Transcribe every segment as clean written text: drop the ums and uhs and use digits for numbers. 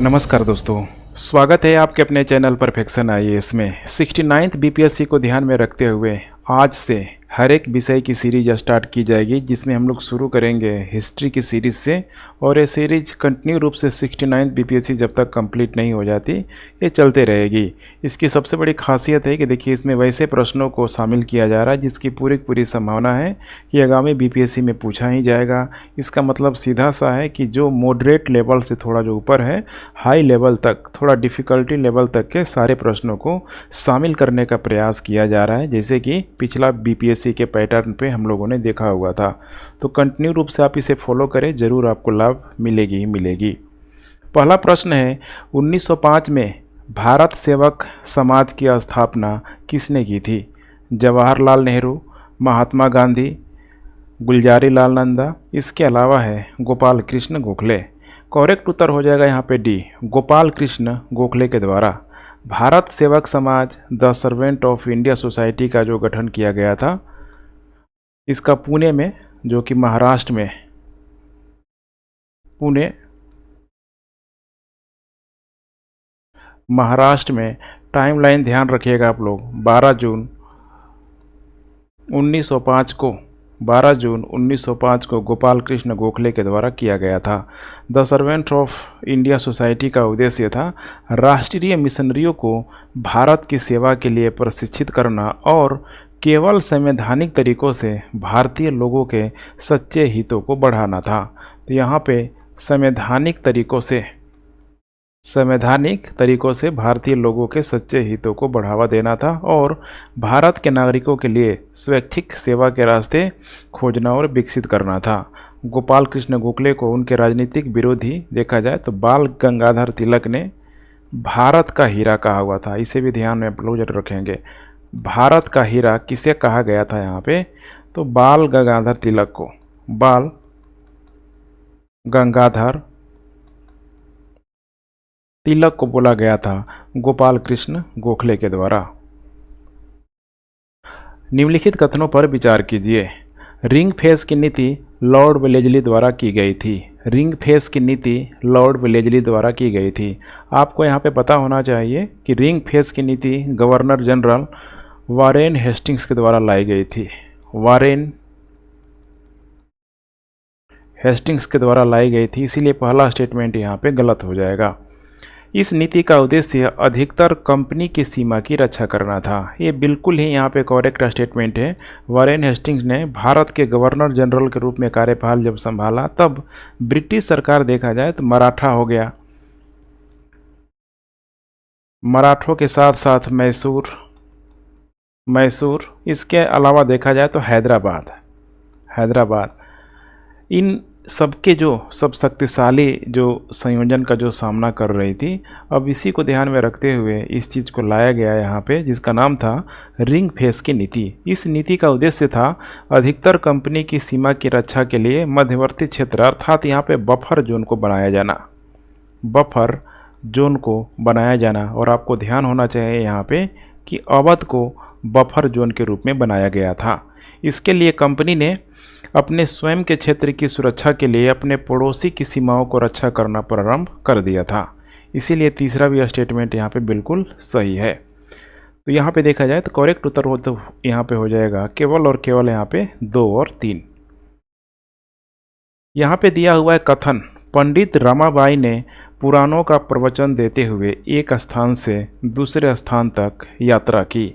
नमस्कार दोस्तों, स्वागत है आपके अपने चैनल परफेक्शन आईएएस में। 69th बीपीएससी को ध्यान में रखते हुए आज से हर एक विषय की सीरीज स्टार्ट की जाएगी, जिसमें हम लोग शुरू करेंगे हिस्ट्री की सीरीज़ से। और ये सीरीज कंटिन्यू रूप से 69th बीपीएससी जब तक कंप्लीट नहीं हो जाती ये चलते रहेगी। इसकी सबसे बड़ी खासियत है कि देखिए, इसमें वैसे प्रश्नों को शामिल किया जा रहा है जिसकी पूरी संभावना है कि आगामी बीपीएससी में पूछा ही जाएगा। इसका मतलब सीधा सा है कि जो मॉडरेट लेवल से थोड़ा जो ऊपर है, हाई लेवल तक, थोड़ा डिफ़िकल्टी लेवल तक के सारे प्रश्नों को शामिल करने का प्रयास किया जा रहा है, जैसे कि पिछला बीपीएससी के पैटर्न पे हम लोगों ने देखा हुआ था। तो कंटिन्यू रूप से आप इसे फॉलो करें, ज़रूर आपको लाभ मिलेगी ही मिलेगी। पहला प्रश्न है, 1905 में भारत सेवक समाज की स्थापना किसने की थी? जवाहरलाल नेहरू, महात्मा गांधी, गुलजारी लाल नंदा, इसके अलावा है गोपाल कृष्ण गोखले। करेक्ट उत्तर हो जाएगा यहाँ पे डी, गोपाल कृष्ण गोखले के द्वारा भारत सेवक समाज the servant of India society का जो गठन किया गया था, इसका पुणे में, जो कि महाराष्ट्र में, पुणे महाराष्ट्र में, टाइमलाइन ध्यान रखिएगा आप लोग, 12 जून 1905 को गोपाल कृष्ण गोखले के द्वारा किया गया था। The servant of India society का उद्देश्य था राष्ट्रीय मिशनरियों को भारत की सेवा के लिए प्रशिक्षित करना और केवल संवैधानिक तरीकों से भारतीय लोगों के सच्चे हितों को बढ़ाना था। तो यहाँ पे संवैधानिक तरीकों से भारतीय लोगों के सच्चे हितों को बढ़ावा देना था और भारत के नागरिकों के लिए स्वैच्छिक सेवा के रास्ते खोजना और विकसित करना था। गोपाल कृष्ण गोखले को उनके राजनीतिक विरोधी देखा जाए तो बाल गंगाधर तिलक ने भारत का हीरा कहा हुआ था। इसे भी ध्यान में लोग जरूर रखेंगे। भारत का हीरा किसे कहा गया था यहाँ पे? तो बाल गंगाधर तिलक को, बाल गंगाधर तिलक को बोला गया था गोपाल कृष्ण गोखले के द्वारा। निम्नलिखित कथनों पर विचार कीजिए। रिंग फेंस की नीति लॉर्ड वेलेजली द्वारा की गई थी। रिंग फेंस की नीति लॉर्ड वेलेजली द्वारा की गई थी। आपको यहाँ पे पता होना चाहिए कि रिंग फेंस की नीति गवर्नर जनरल वारेन हेस्टिंग्स के द्वारा लाई गई थी। वारेन हेस्टिंग्स के द्वारा लाई गई थी, इसीलिए पहला स्टेटमेंट यहाँ पे गलत हो जाएगा। इस नीति का उद्देश्य अधिकतर कंपनी की सीमा की रक्षा करना था। ये बिल्कुल ही यहाँ पे करेक्ट स्टेटमेंट है। वारेन हेस्टिंग्स ने भारत के गवर्नर जनरल के रूप में कार्यभार जब संभाला, तब ब्रिटिश सरकार देखा जाए तो मराठा हो गया, मराठों के साथ साथ मैसूर, इसके अलावा देखा जाए तो हैदराबाद, इन सबके जो सब शक्तिशाली जो संयोजन का जो सामना कर रही थी। अब इसी को ध्यान में रखते हुए इस चीज़ को लाया गया यहाँ पे, जिसका नाम था रिंग फेंस की नीति। इस नीति का उद्देश्य था अधिकतर कंपनी की सीमा की रक्षा के लिए मध्यवर्ती क्षेत्र, अर्थात यहाँ पे बफर जोन को बनाया जाना। और आपको ध्यान होना चाहिए यहाँ पे कि अवध को बफर जोन के रूप में बनाया गया था। इसके लिए कंपनी ने अपने स्वयं के क्षेत्र की सुरक्षा के लिए अपने पड़ोसी की सीमाओं को रक्षा करना प्रारंभ कर दिया था। इसीलिए तीसरा भी स्टेटमेंट यहाँ पे बिल्कुल सही है। तो यहाँ पे देखा जाए तो करेक्ट उत्तर हो तो यहाँ पे हो जाएगा केवल और केवल यहाँ पे 2 और 3। यहाँ पे दिया हुआ है कथन, पंडित रमाबाई ने पुराणों का प्रवचन देते हुए एक स्थान से दूसरे स्थान तक यात्रा की।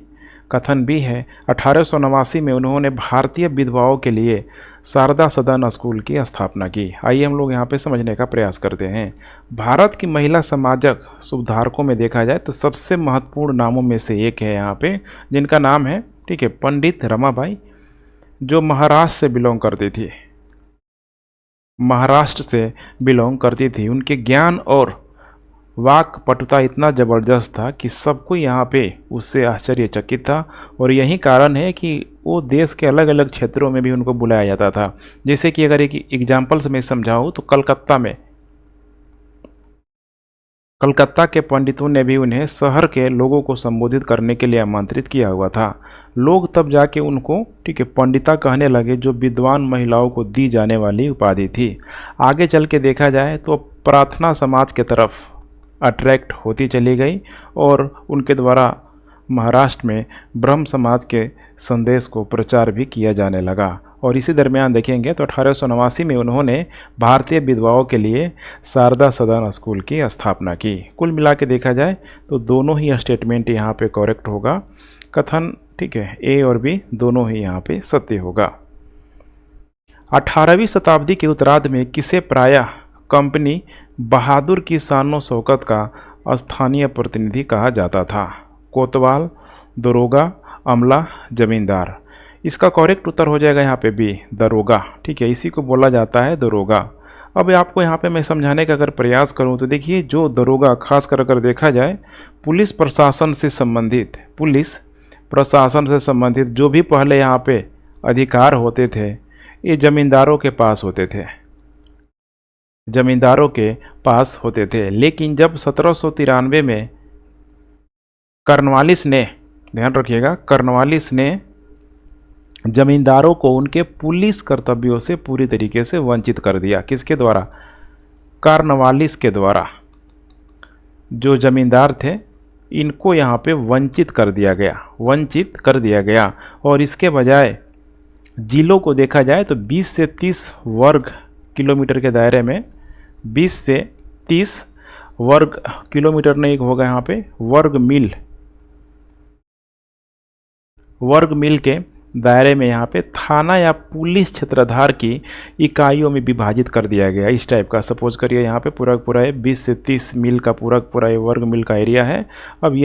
कथन भी है, 1889 में उन्होंने भारतीय विधवाओं के लिए शारदा सदन स्कूल की स्थापना की। आइए हम लोग यहाँ पे समझने का प्रयास करते हैं। भारत की महिला समाजक सुधारकों में देखा जाए तो सबसे महत्वपूर्ण नामों में से एक है यहाँ पे, जिनका नाम है, ठीक है, पंडित रमाबाई, जो महाराष्ट्र से बिलोंग करती थी। उनके ज्ञान और वाक पटुता इतना ज़बरदस्त था कि सबको यहाँ पे उससे आश्चर्यचकित था। और यही कारण है कि वो देश के अलग अलग क्षेत्रों में भी उनको बुलाया जाता था। जैसे कि अगर एक एग्जाम्पल से मैं समझाऊँ तो कलकत्ता के पंडितों ने भी उन्हें शहर के लोगों को संबोधित करने के लिए आमंत्रित किया हुआ था। लोग तब जाके उनको, ठीक है, पंडिता कहने लगे, जो विद्वान महिलाओं को दी जाने वाली उपाधि थी। आगे चल के देखा जाए तो प्रार्थना समाज के तरफ अट्रैक्ट होती चली गई और उनके द्वारा महाराष्ट्र में ब्रह्म समाज के संदेश को प्रचार भी किया जाने लगा। और इसी दरमियान देखेंगे तो 1889 में उन्होंने भारतीय विधवाओं के लिए शारदा सदन स्कूल की स्थापना की। कुल मिला के देखा जाए तो दोनों ही स्टेटमेंट यहाँ पे करेक्ट होगा, कथन, ठीक है, ए और बी दोनों ही यहाँ पे सत्य होगा। 18वीं शताब्दी के उत्तरार्ध में किसे प्रायः कंपनी बहादुर की शानो शौकत का स्थानीय प्रतिनिधि कहा जाता था? कोतवाल, दरोगा, अमला, जमींदार। इसका करेक्ट उत्तर हो जाएगा यहाँ पे बी, दरोगा। ठीक है, इसी को बोला जाता है दरोगा। अब आपको यहाँ पे मैं समझाने का अगर प्रयास करूँ तो देखिए, जो दरोगा खास कर अगर देखा जाए पुलिस प्रशासन से संबंधित जो भी पहले यहाँ पे अधिकार होते थे ये ज़मींदारों के पास होते थे। लेकिन जब 1793 में कॉर्नवालिस ने, ध्यान रखिएगा, कॉर्नवालिस ने जमींदारों को उनके पुलिस कर्तव्यों से पूरी तरीके से वंचित कर दिया। किसके द्वारा? कॉर्नवालिस के द्वारा। जो जमींदार थे इनको यहाँ पे वंचित कर दिया गया और इसके बजाय जिलों को देखा जाए तो 20 से 30 वर्ग किलोमीटर के दायरे में, 20 से 30 वर्ग किलोमीटर नहीं होगा यहाँ पे, वर्ग मील के दायरे में यहाँ पे थाना या पुलिस क्षेत्राधार की इकाइयों में विभाजित कर दिया गया। इस टाइप का, सपोज करिए यहाँ पे पूरा 20 से 30 मील का पूरा वर्ग मील का एरिया है। अब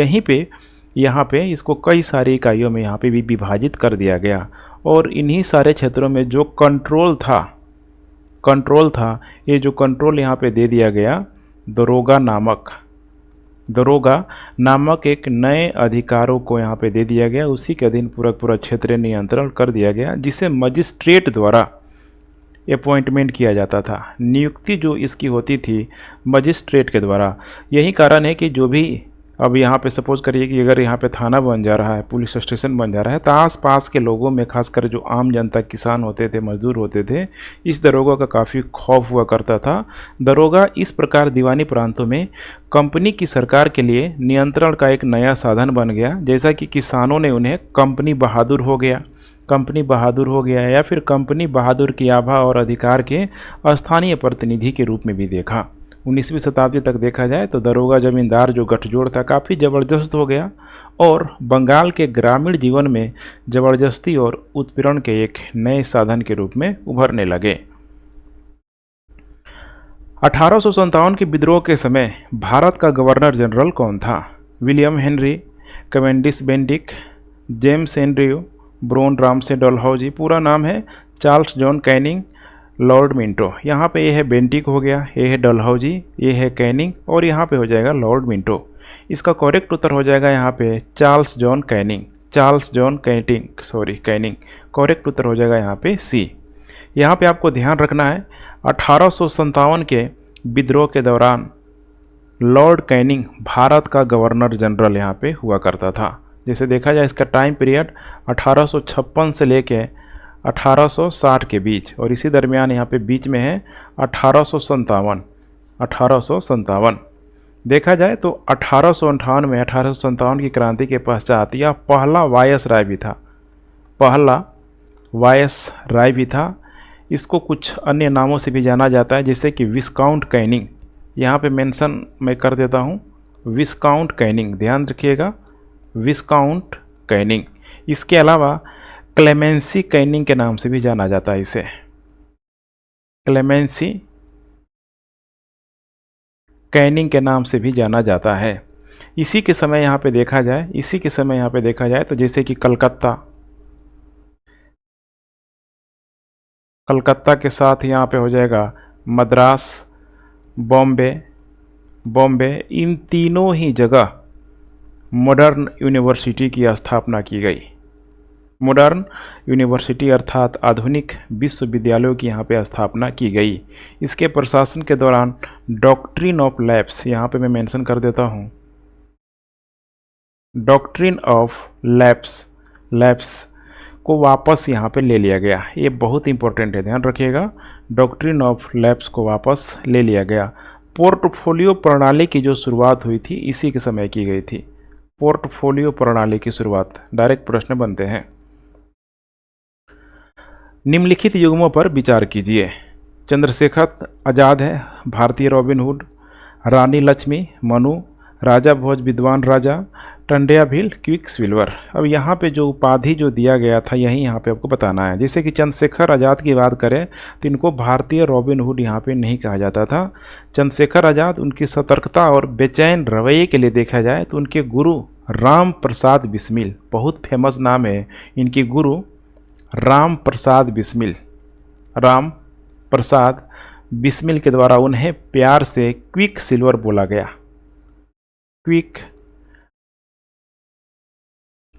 यहाँ पे इसको कई सारी इकाइयों में यहाँ पे भी विभाजित कर दिया गया और इन्हीं सारे क्षेत्रों में जो कंट्रोल था, ये जो कंट्रोल यहाँ पे दे दिया गया दरोगा नामक एक नए अधिकारों को यहाँ पे दे दिया गया। उसी के अधीन पूरा क्षेत्र नियंत्रण कर दिया गया, जिसे मजिस्ट्रेट द्वारा अपॉइंटमेंट किया जाता था। नियुक्ति जो इसकी होती थी मजिस्ट्रेट के द्वारा। यही कारण है कि जो भी अब यहाँ पे सपोज करिए कि अगर यहाँ पे थाना बन जा रहा है, पुलिस स्टेशन बन जा रहा है, तो आस पास के लोगों में, खासकर जो आम जनता, किसान होते थे, मजदूर होते थे, इस दरोगा का काफ़ी खौफ हुआ करता था। दरोगा इस प्रकार दीवानी प्रांतों में कंपनी की सरकार के लिए नियंत्रण का एक नया साधन बन गया। जैसा कि किसानों ने उन्हें कंपनी बहादुर हो गया या फिर कंपनी बहादुर की आभा और अधिकार के स्थानीय प्रतिनिधि के रूप में भी देखा। 19वीं शताब्दी तक देखा जाए तो दरोगा जमींदार जो गठजोड़ था काफ़ी ज़बरदस्त हो गया और बंगाल के ग्रामीण जीवन में ज़बरदस्ती और उत्पीड़न के एक नए साधन के रूप में उभरने लगे। 1857 के विद्रोह के समय भारत का गवर्नर जनरल कौन था? William Henry, Cavendish Bentinck, James Andrew, Broun Ramsay Dalhousie. पूरा नाम है Charles John Canning, Lord Minto. यहाँ पे ये है बेंटिक हो गया, ये है डलहौजी, ये है कैनिंग और यहाँ पे हो जाएगा लॉर्ड मिंटो। इसका करेक्ट उत्तर हो जाएगा यहाँ पे चार्ल्स जॉन कैनिंग। करेक्ट उत्तर हो जाएगा यहाँ पे सी। यहाँ पे आपको ध्यान रखना है 1857 के विद्रोह के दौरान लॉर्ड कैनिंग भारत का गवर्नर जनरल यहाँ पे हुआ करता था। जैसे देखा जाए इसका टाइम पीरियड 1856 से लेके 1860 के बीच और इसी दरमियान यहाँ पे बीच में है 1857। देखा जाए तो 1858 की क्रांति के पश्चात यह पहला वायसराय भी था। इसको कुछ अन्य नामों से भी जाना जाता है, जैसे कि विस्काउंट कैनिंग। यहाँ पे मेंशन मैं कर देता हूँ, विस्काउंट कैनिंग, ध्यान रखिएगा, विस्काउंट कैनिंग। इसके अलावा क्लेमेंसी कैनिंग के नाम से भी जाना जाता है। इसे क्लेमेंसी कैनिंग के नाम से भी जाना जाता है। इसी के समय यहाँ पे देखा जाए तो जैसे कि कलकत्ता के साथ यहाँ पे हो जाएगा मद्रास, बॉम्बे, इन तीनों ही जगह मॉडर्न यूनिवर्सिटी की स्थापना की गई। मॉडर्न यूनिवर्सिटी अर्थात आधुनिक विश्वविद्यालयों की यहाँ पे स्थापना की गई। इसके प्रशासन के दौरान डॉक्ट्रिन ऑफ लैप्स, यहाँ पे मैं मेंशन कर देता हूँ, डॉक्ट्रिन ऑफ लैप्स को वापस यहाँ पे ले लिया गया। ये बहुत इंपॉर्टेंट है, ध्यान रखिएगा, डॉक्ट्रिन ऑफ लैप्स को वापस ले लिया गया। पोर्टफोलियो प्रणाली की जो शुरुआत हुई थी इसी के समय की गई थी। पोर्टफोलियो प्रणाली की शुरुआत, डायरेक्ट प्रश्न बनते हैं। निम्नलिखित युग्मों पर विचार कीजिए। चंद्रशेखर आजाद है, भारतीय रॉबिनहुड, रानी लक्ष्मी, मनु, राजा भोज विद्वान राजा, टंड्या भील, क्विक सिल्वर। अब यहाँ पे जो उपाधि जो दिया गया था यही यहाँ पे आपको बताना है। जैसे कि चंद्रशेखर आज़ाद की बात करें तो इनको भारतीय रॉबिनहुड यहाँ पे नहीं कहा जाता था। चंद्रशेखर आज़ाद उनकी सतर्कता और बेचैन रवैये के लिए देखा जाए तो उनके गुरु राम प्रसाद बिस्मिल, बहुत फेमस नाम है इनके गुरु राम प्रसाद बिस्मिल, राम प्रसाद बिस्मिल के द्वारा उन्हें प्यार से क्विक सिल्वर बोला गया, क्विक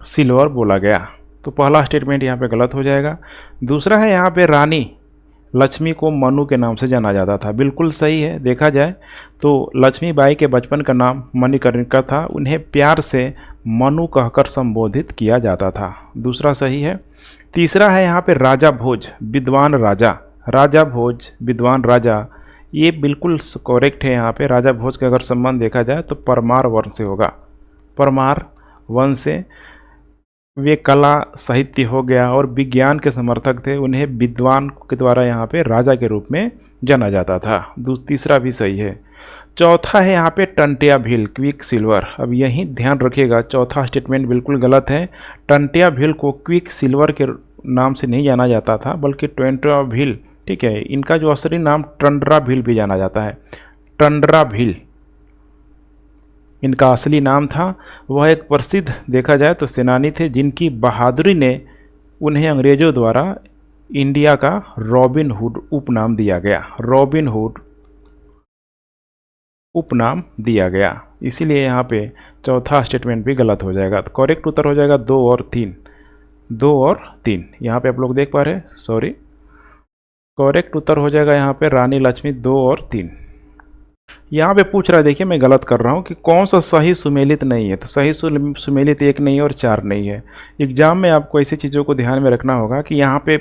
सिल्वर बोला गया। तो पहला स्टेटमेंट यहाँ पे गलत हो जाएगा। दूसरा है यहाँ पे रानी लक्ष्मी को मनु के नाम से जाना जाता था, बिल्कुल सही है। देखा जाए तो लक्ष्मीबाई के बचपन का नाम मणिकर्णिका था, उन्हें प्यार से मनु कहकर संबोधित किया जाता था, दूसरा सही है। तीसरा है यहाँ पे राजा भोज विद्वान राजा, राजा भोज विद्वान राजा, ये बिल्कुल करेक्ट है। यहाँ पे राजा भोज का अगर संबंध देखा जाए तो परमार वंश से होगा, परमार वंश से। वे कला साहित्य हो गया और विज्ञान के समर्थक थे, उन्हें विद्वान के द्वारा यहाँ पे राजा के रूप में जाना जाता था, तीसरा भी सही है। चौथा है यहाँ पे टंट्या भील क्विक सिल्वर। अब यही ध्यान रखिएगा, चौथा स्टेटमेंट बिल्कुल गलत है। टंट्या भील को क्विक सिल्वर के नाम से नहीं जाना जाता था, बल्कि टंट्या भील, ठीक है, इनका जो असली नाम टंड्रा भील भी जाना जाता है, टंड्रा भील इनका असली नाम था। वह एक प्रसिद्ध देखा जाए तो सेनानी थे जिनकी बहादुरी ने उन्हें अंग्रेजों द्वारा इंडिया का रॉबिन हुड उपनाम दिया गया, रॉबिन हुड उपनाम दिया गया। इसीलिए यहाँ पे चौथा स्टेटमेंट भी गलत हो जाएगा। तो करेक्ट उत्तर हो जाएगा 2 और 3, 2 और 3। यहाँ पे आप लोग देख पा रहे हैं, सॉरी, करेक्ट उत्तर हो जाएगा यहाँ पे रानी लक्ष्मी 2 और 3। यहाँ पे पूछ रहा है, देखिए मैं गलत कर रहा हूँ कि कौन सा सही सुमेलित नहीं है। तो सही सुमेलित 1 नहीं है और 4 नहीं है। एग्जाम में आपको ऐसी चीज़ों को ध्यान में रखना होगा कि यहाँ पे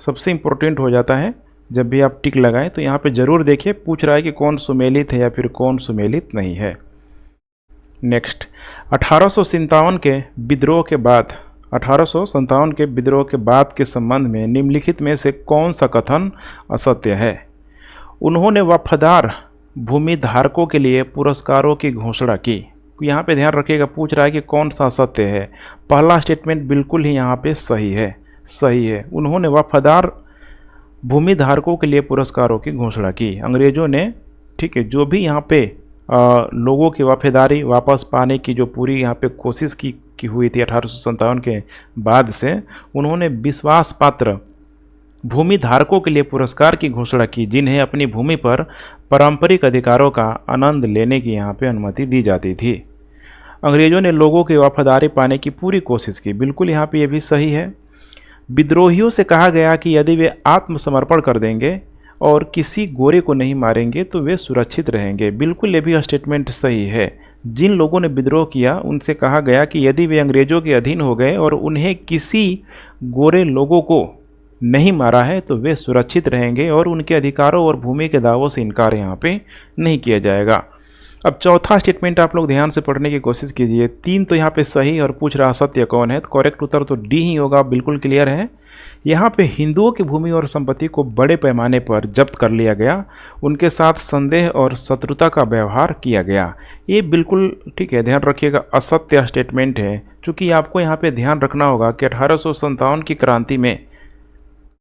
सबसे इम्पोर्टेंट हो जाता है जब भी आप टिक लगाएं तो यहाँ पे ज़रूर देखिए पूछ रहा है कि कौन सुमेलित है या फिर कौन सुमेलित नहीं है। नेक्स्ट, 1857 के विद्रोह के बाद, 1857 के विद्रोह के बाद के संबंध में निम्नलिखित में से कौन सा कथन असत्य है। उन्होंने वफादार भूमि धारकों के लिए पुरस्कारों की घोषणा की। यहाँ पे ध्यान रखिएगा, पूछ रहा है कि कौन सा सत्य है। पहला स्टेटमेंट बिल्कुल ही यहाँ पे सही है, सही है। उन्होंने वफादार भूमि धारकों के लिए पुरस्कारों की घोषणा की। अंग्रेजों ने, ठीक है, जो भी यहाँ पे लोगों की वफादारी वापस पाने की जो पूरी यहाँ पे कोशिश की हुई थी 1857 के बाद से, उन्होंने विश्वास पात्र भूमि धारकों के लिए पुरस्कार की घोषणा की जिन्हें अपनी भूमि पर पारंपरिक अधिकारों का आनंद लेने की यहाँ पे अनुमति दी जाती थी। अंग्रेजों ने लोगों की वफादारी पाने की पूरी कोशिश की, बिल्कुल यहाँ पे ये भी सही है। विद्रोहियों से कहा गया कि यदि वे आत्मसमर्पण कर देंगे और किसी गोरे को नहीं मारेंगे तो वे सुरक्षित रहेंगे, बिल्कुल ये भी स्टेटमेंट सही है। जिन लोगों ने विद्रोह किया उनसे कहा गया कि यदि वे अंग्रेजों के अधीन हो गए और उन्हें किसी गोरे लोगों को नहीं मारा है तो वे सुरक्षित रहेंगे और उनके अधिकारों और भूमि के दावों से इनकार यहाँ पे नहीं किया जाएगा। अब चौथा स्टेटमेंट आप लोग ध्यान से पढ़ने की कोशिश कीजिए। 3 तो यहाँ पे सही और पूछ रहा सत्य कौन है, तो करेक्ट उत्तर तो डी ही होगा, बिल्कुल क्लियर है। यहाँ पे हिंदुओं की भूमि और संपत्ति को बड़े पैमाने पर जब्त कर लिया गया, उनके साथ संदेह और शत्रुता का व्यवहार किया गया। ये बिल्कुल ठीक है, ध्यान रखिएगा, असत्य स्टेटमेंट है। चूँकि आपको यहाँ पे ध्यान रखना होगा कि 1857 की क्रांति में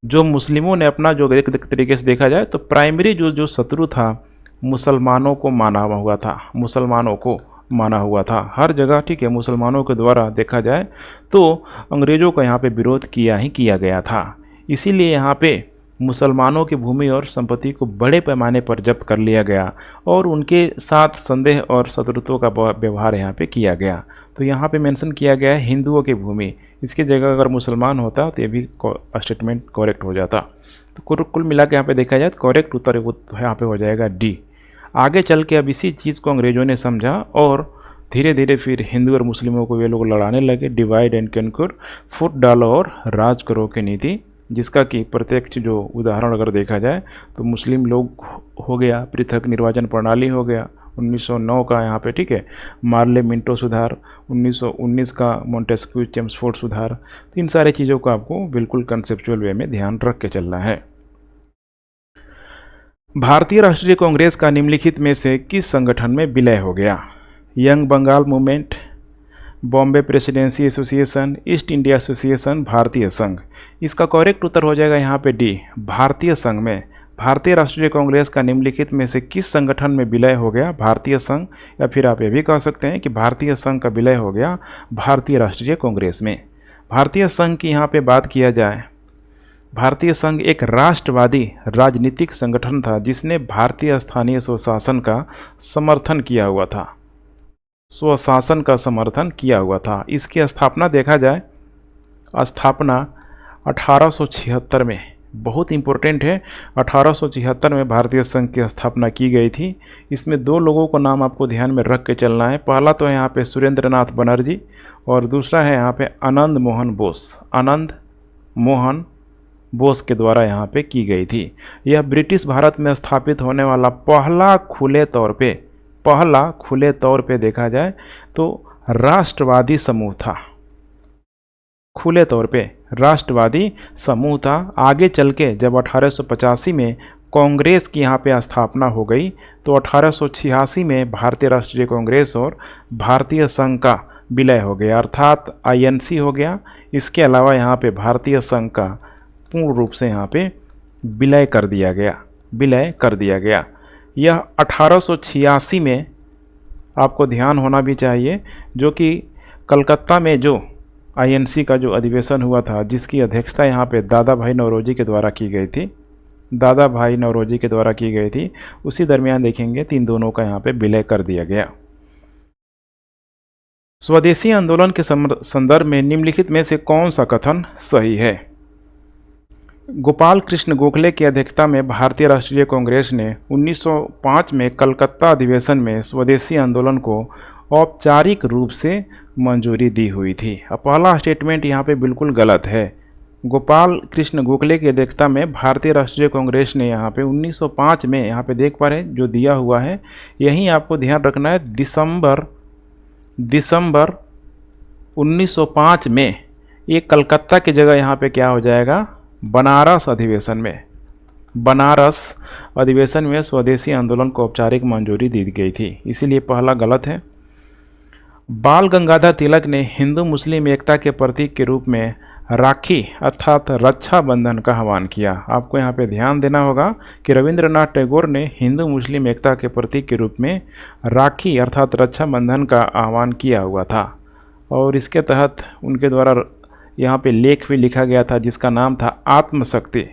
जो मुस्लिमों ने अपना जो एक तरीके से देखा जाए तो प्राइमरी जो शत्रु था मुसलमानों को माना हुआ था, मुसलमानों को माना हुआ था हर जगह, ठीक है। मुसलमानों के द्वारा देखा जाए तो अंग्रेज़ों का यहाँ पे विरोध किया ही किया गया था। इसीलिए यहाँ पे मुसलमानों की भूमि और संपत्ति को बड़े पैमाने पर जब्त कर लिया गया और उनके साथ संदेह और शत्रुत्व का व्यवहार यहाँ पे किया गया। तो यहाँ पे मेंशन किया गया है हिंदुओं की भूमि, इसकी जगह अगर मुसलमान होता तो ये भी स्टेटमेंट करेक्ट हो जाता। तो कुल मिला के यहाँ पे देखा जाए तो करेक्ट उत्तर यहाँ पे हो जाएगा डी। आगे चल के अब इसी चीज़ को अंग्रेज़ों ने समझा और धीरे धीरे फिर हिंदू और मुस्लिमों को वे लोग लड़ाने लगे। डिवाइड एंड कन्कर, फुट डालो और राज करो की नीति जिसका कि प्रत्यक्ष जो उदाहरण अगर देखा जाए तो मुस्लिम लोग हो गया, पृथक निर्वाचन प्रणाली हो गया 1909 का यहाँ पे, ठीक है, मार्ले मिंटो सुधार 1919 का, मोंटेस्क्यू चेम्सफोर्ड सुधार। तो इन सारी चीज़ों को आपको बिल्कुल कंसेप्चुअल वे में ध्यान रख के चलना है। भारतीय राष्ट्रीय कांग्रेस का निम्नलिखित में से किस संगठन में विलय हो गया? Young Bengal movement, Bombay presidency association, East India association, भारतीय संघ। इसका करेक्ट उत्तर हो जाएगा यहाँ पे डी, भारतीय संघ में। भारतीय राष्ट्रीय कांग्रेस का निम्नलिखित में से किस संगठन में विलय हो गया? भारतीय संघ, या फिर आप ये भी कह सकते हैं कि भारतीय संघ का विलय हो गया भारतीय राष्ट्रीय कांग्रेस में। भारतीय संघ की यहाँ पे बात किया जाए, भारतीय संघ एक राष्ट्रवादी राजनीतिक संगठन था जिसने भारतीय स्थानीय स्वशासन का समर्थन किया हुआ था, स्वशासन का समर्थन किया हुआ था। इसकी स्थापना देखा जाए, स्थापना 1876 में, बहुत इंपॉर्टेंट है, 1876 में भारतीय संघ की स्थापना की गई थी। इसमें दो लोगों को नाम आपको ध्यान में रख के चलना है। पहला तो है यहाँ पे सुरेंद्रनाथ बनर्जी और दूसरा है यहाँ पे आनंद मोहन बोस, आनंद मोहन बोस के द्वारा यहाँ पे की गई थी। यह ब्रिटिश भारत में स्थापित होने वाला पहला खुले तौर पे देखा जाए तो राष्ट्रवादी समूह था, खुले तौर पे राष्ट्रवादी समूह था। आगे चल के जब 1885 में कांग्रेस की यहाँ पे स्थापना हो गई तो 1886 में भारतीय राष्ट्रीय कांग्रेस और भारतीय संघ का विलय हो गया, अर्थात आईएनसी हो गया। इसके अलावा यहाँ पे भारतीय संघ का पूर्ण रूप से यहाँ पे विलय कर दिया गया। यह 1886 में आपको ध्यान होना भी चाहिए, जो कि कलकत्ता में जो आईएनसी का जो अधिवेशन हुआ था, जिसकी अध्यक्षता यहाँ पे दादा भाई नौरोजी के द्वारा की गई थी, उसी दरमियान देखेंगे तो इन दोनों का यहाँ पे विलय कर दिया गया। स्वदेशी आंदोलन के संदर्भ में निम्नलिखित में से कौन सा कथन सही है? गोपाल कृष्ण गोखले की अध्यक्षता में भारतीय राष्ट्रीय कांग्रेस ने 1905 में कलकत्ता अधिवेशन में स्वदेशी आंदोलन को औपचारिक रूप से मंजूरी दी हुई थी। अब पहला स्टेटमेंट यहाँ पे बिल्कुल गलत है। गोपाल कृष्ण गोखले की अध्यक्षता में भारतीय राष्ट्रीय कांग्रेस ने यहाँ पे 1905 में, यहाँ पे देख पा रहे हैं जो दिया हुआ है, यहीं आपको ध्यान रखना है, दिसंबर 1905 में। ये कलकत्ता की जगह यहाँ पे क्या हो जाएगा? बनारस अधिवेशन में स्वदेशी आंदोलन को औपचारिक मंजूरी दी गई थी, इसीलिए पहला गलत है। बाल गंगाधर तिलक ने हिंदू मुस्लिम एकता के प्रतीक के रूप में राखी अर्थात रक्षाबंधन का आह्वान किया। आपको यहाँ पे ध्यान देना होगा कि रविंद्रनाथ टैगोर ने हिंदू मुस्लिम एकता के प्रतीक के रूप में राखी अर्थात रक्षाबंधन का आह्वान किया हुआ था, और इसके तहत उनके द्वारा यहाँ पे लेख भी लिखा गया था जिसका नाम था आत्मशक्ति।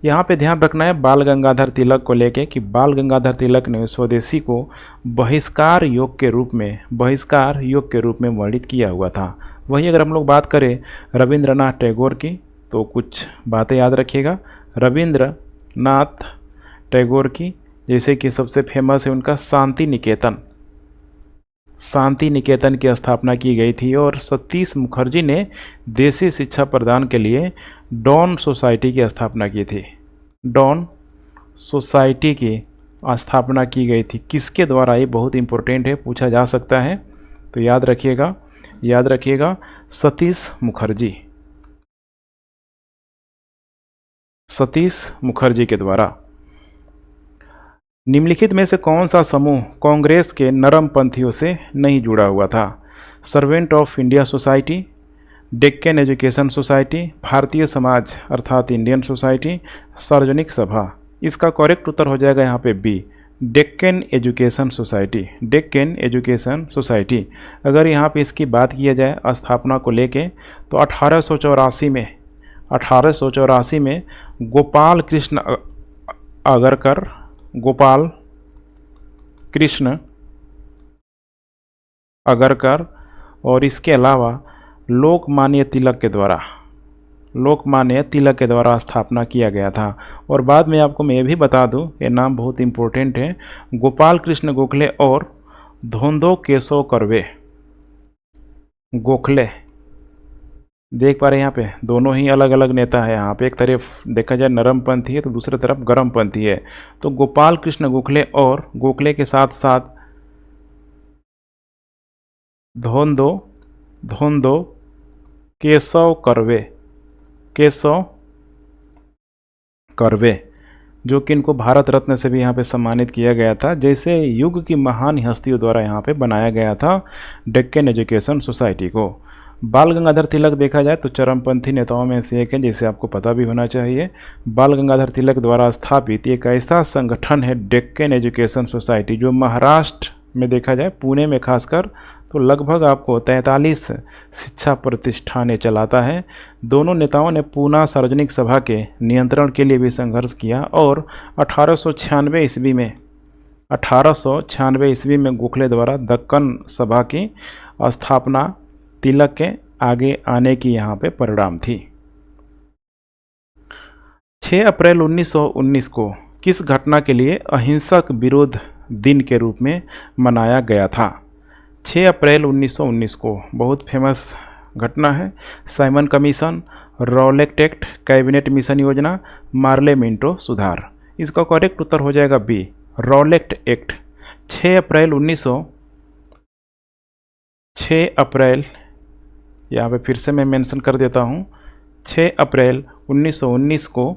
यहाँ पे ध्यान रखना है बाल गंगाधर तिलक को लेके कि बाल गंगाधर तिलक ने स्वदेशी को बहिष्कार योग के रूप में वर्णित किया हुआ था। वहीं अगर हम लोग बात करें रविंद्रनाथ टैगोर की तो कुछ बातें याद रखिएगा। रविंद्रनाथ टैगोर की जैसे कि सबसे फेमस है उनका शांति निकेतन की स्थापना की गई थी, और सतीश मुखर्जी ने देसी शिक्षा प्रदान के लिए डॉन सोसाइटी की स्थापना की थी। डॉन सोसाइटी की स्थापना की गई थी किसके द्वारा? ये बहुत इंपॉर्टेंट है, पूछा जा सकता है, तो याद रखिएगा सतीश मुखर्जी के द्वारा। निम्नलिखित में से कौन सा समूह कांग्रेस के नरम पंथियों से नहीं जुड़ा हुआ था? Servant of India society, Deccan education society, Bharatiya Samaj अर्थात इंडियन सोसाइटी, सार्वजनिक सभा। इसका करेक्ट उत्तर हो जाएगा यहाँ पे बी, डेक्कन एजुकेशन सोसाइटी। अगर यहाँ पे इसकी बात किया जाए स्थापना को लेके तो 1884 में गोपाल कृष्ण अगरकर और इसके अलावा लोकमान्य तिलक के द्वारा स्थापना किया गया था। और बाद में आपको मैं ये भी बता दूं, ये नाम बहुत इम्पोर्टेंट है, गोपाल कृष्ण गोखले और धोंदो केशव कर्वे गोखले देख पा रहे हैं यहाँ पे दोनों ही अलग अलग नेता है। यहाँ पे एक तरफ देखा जाए नरमपंथी है तो दूसरी तरफ गरमपंथी है। तो गोपाल कृष्ण गोखले और गोखले के साथ साथ धोंदो धोंदो केशव कर्वे जो कि इनको भारत रत्न से भी यहाँ पे सम्मानित किया गया था, जैसे युग की महान हस्तियों द्वारा यहाँ पे बनाया गया था डेक्कन एजुकेशन सोसाइटी को। बाल गंगाधर तिलक देखा जाए तो चरमपंथी नेताओं में से एक है, जिसे आपको पता भी होना चाहिए। बाल गंगाधर तिलक द्वारा स्थापित एक ऐसा संगठन है डेक्कन एजुकेशन सोसाइटी, जो महाराष्ट्र में देखा जाए पुणे में खासकर तो लगभग आपको 43 शिक्षा प्रतिष्ठानें चलाता है। दोनों नेताओं ने पूना सार्वजनिक सभा के नियंत्रण के लिए भी संघर्ष किया और 1896 ईस्वी में गोखले द्वारा दक्कन सभा की स्थापना तिलक के आगे आने की यहाँ पे परिणाम थी। 6 अप्रैल 1919 को किस घटना के लिए अहिंसक विरोध दिन के रूप में मनाया गया था? 6 अप्रैल 1919 को बहुत फेमस घटना है। Simon commission, Rowlatt act, cabinet mission योजना, मार्ले मिंटो सुधार। इसका करेक्ट उत्तर हो जाएगा बी, रॉलेट एक्ट। 6 अप्रैल यहाँ पे फिर से मैं मेंशन कर देता हूँ। 6 अप्रैल 1919 को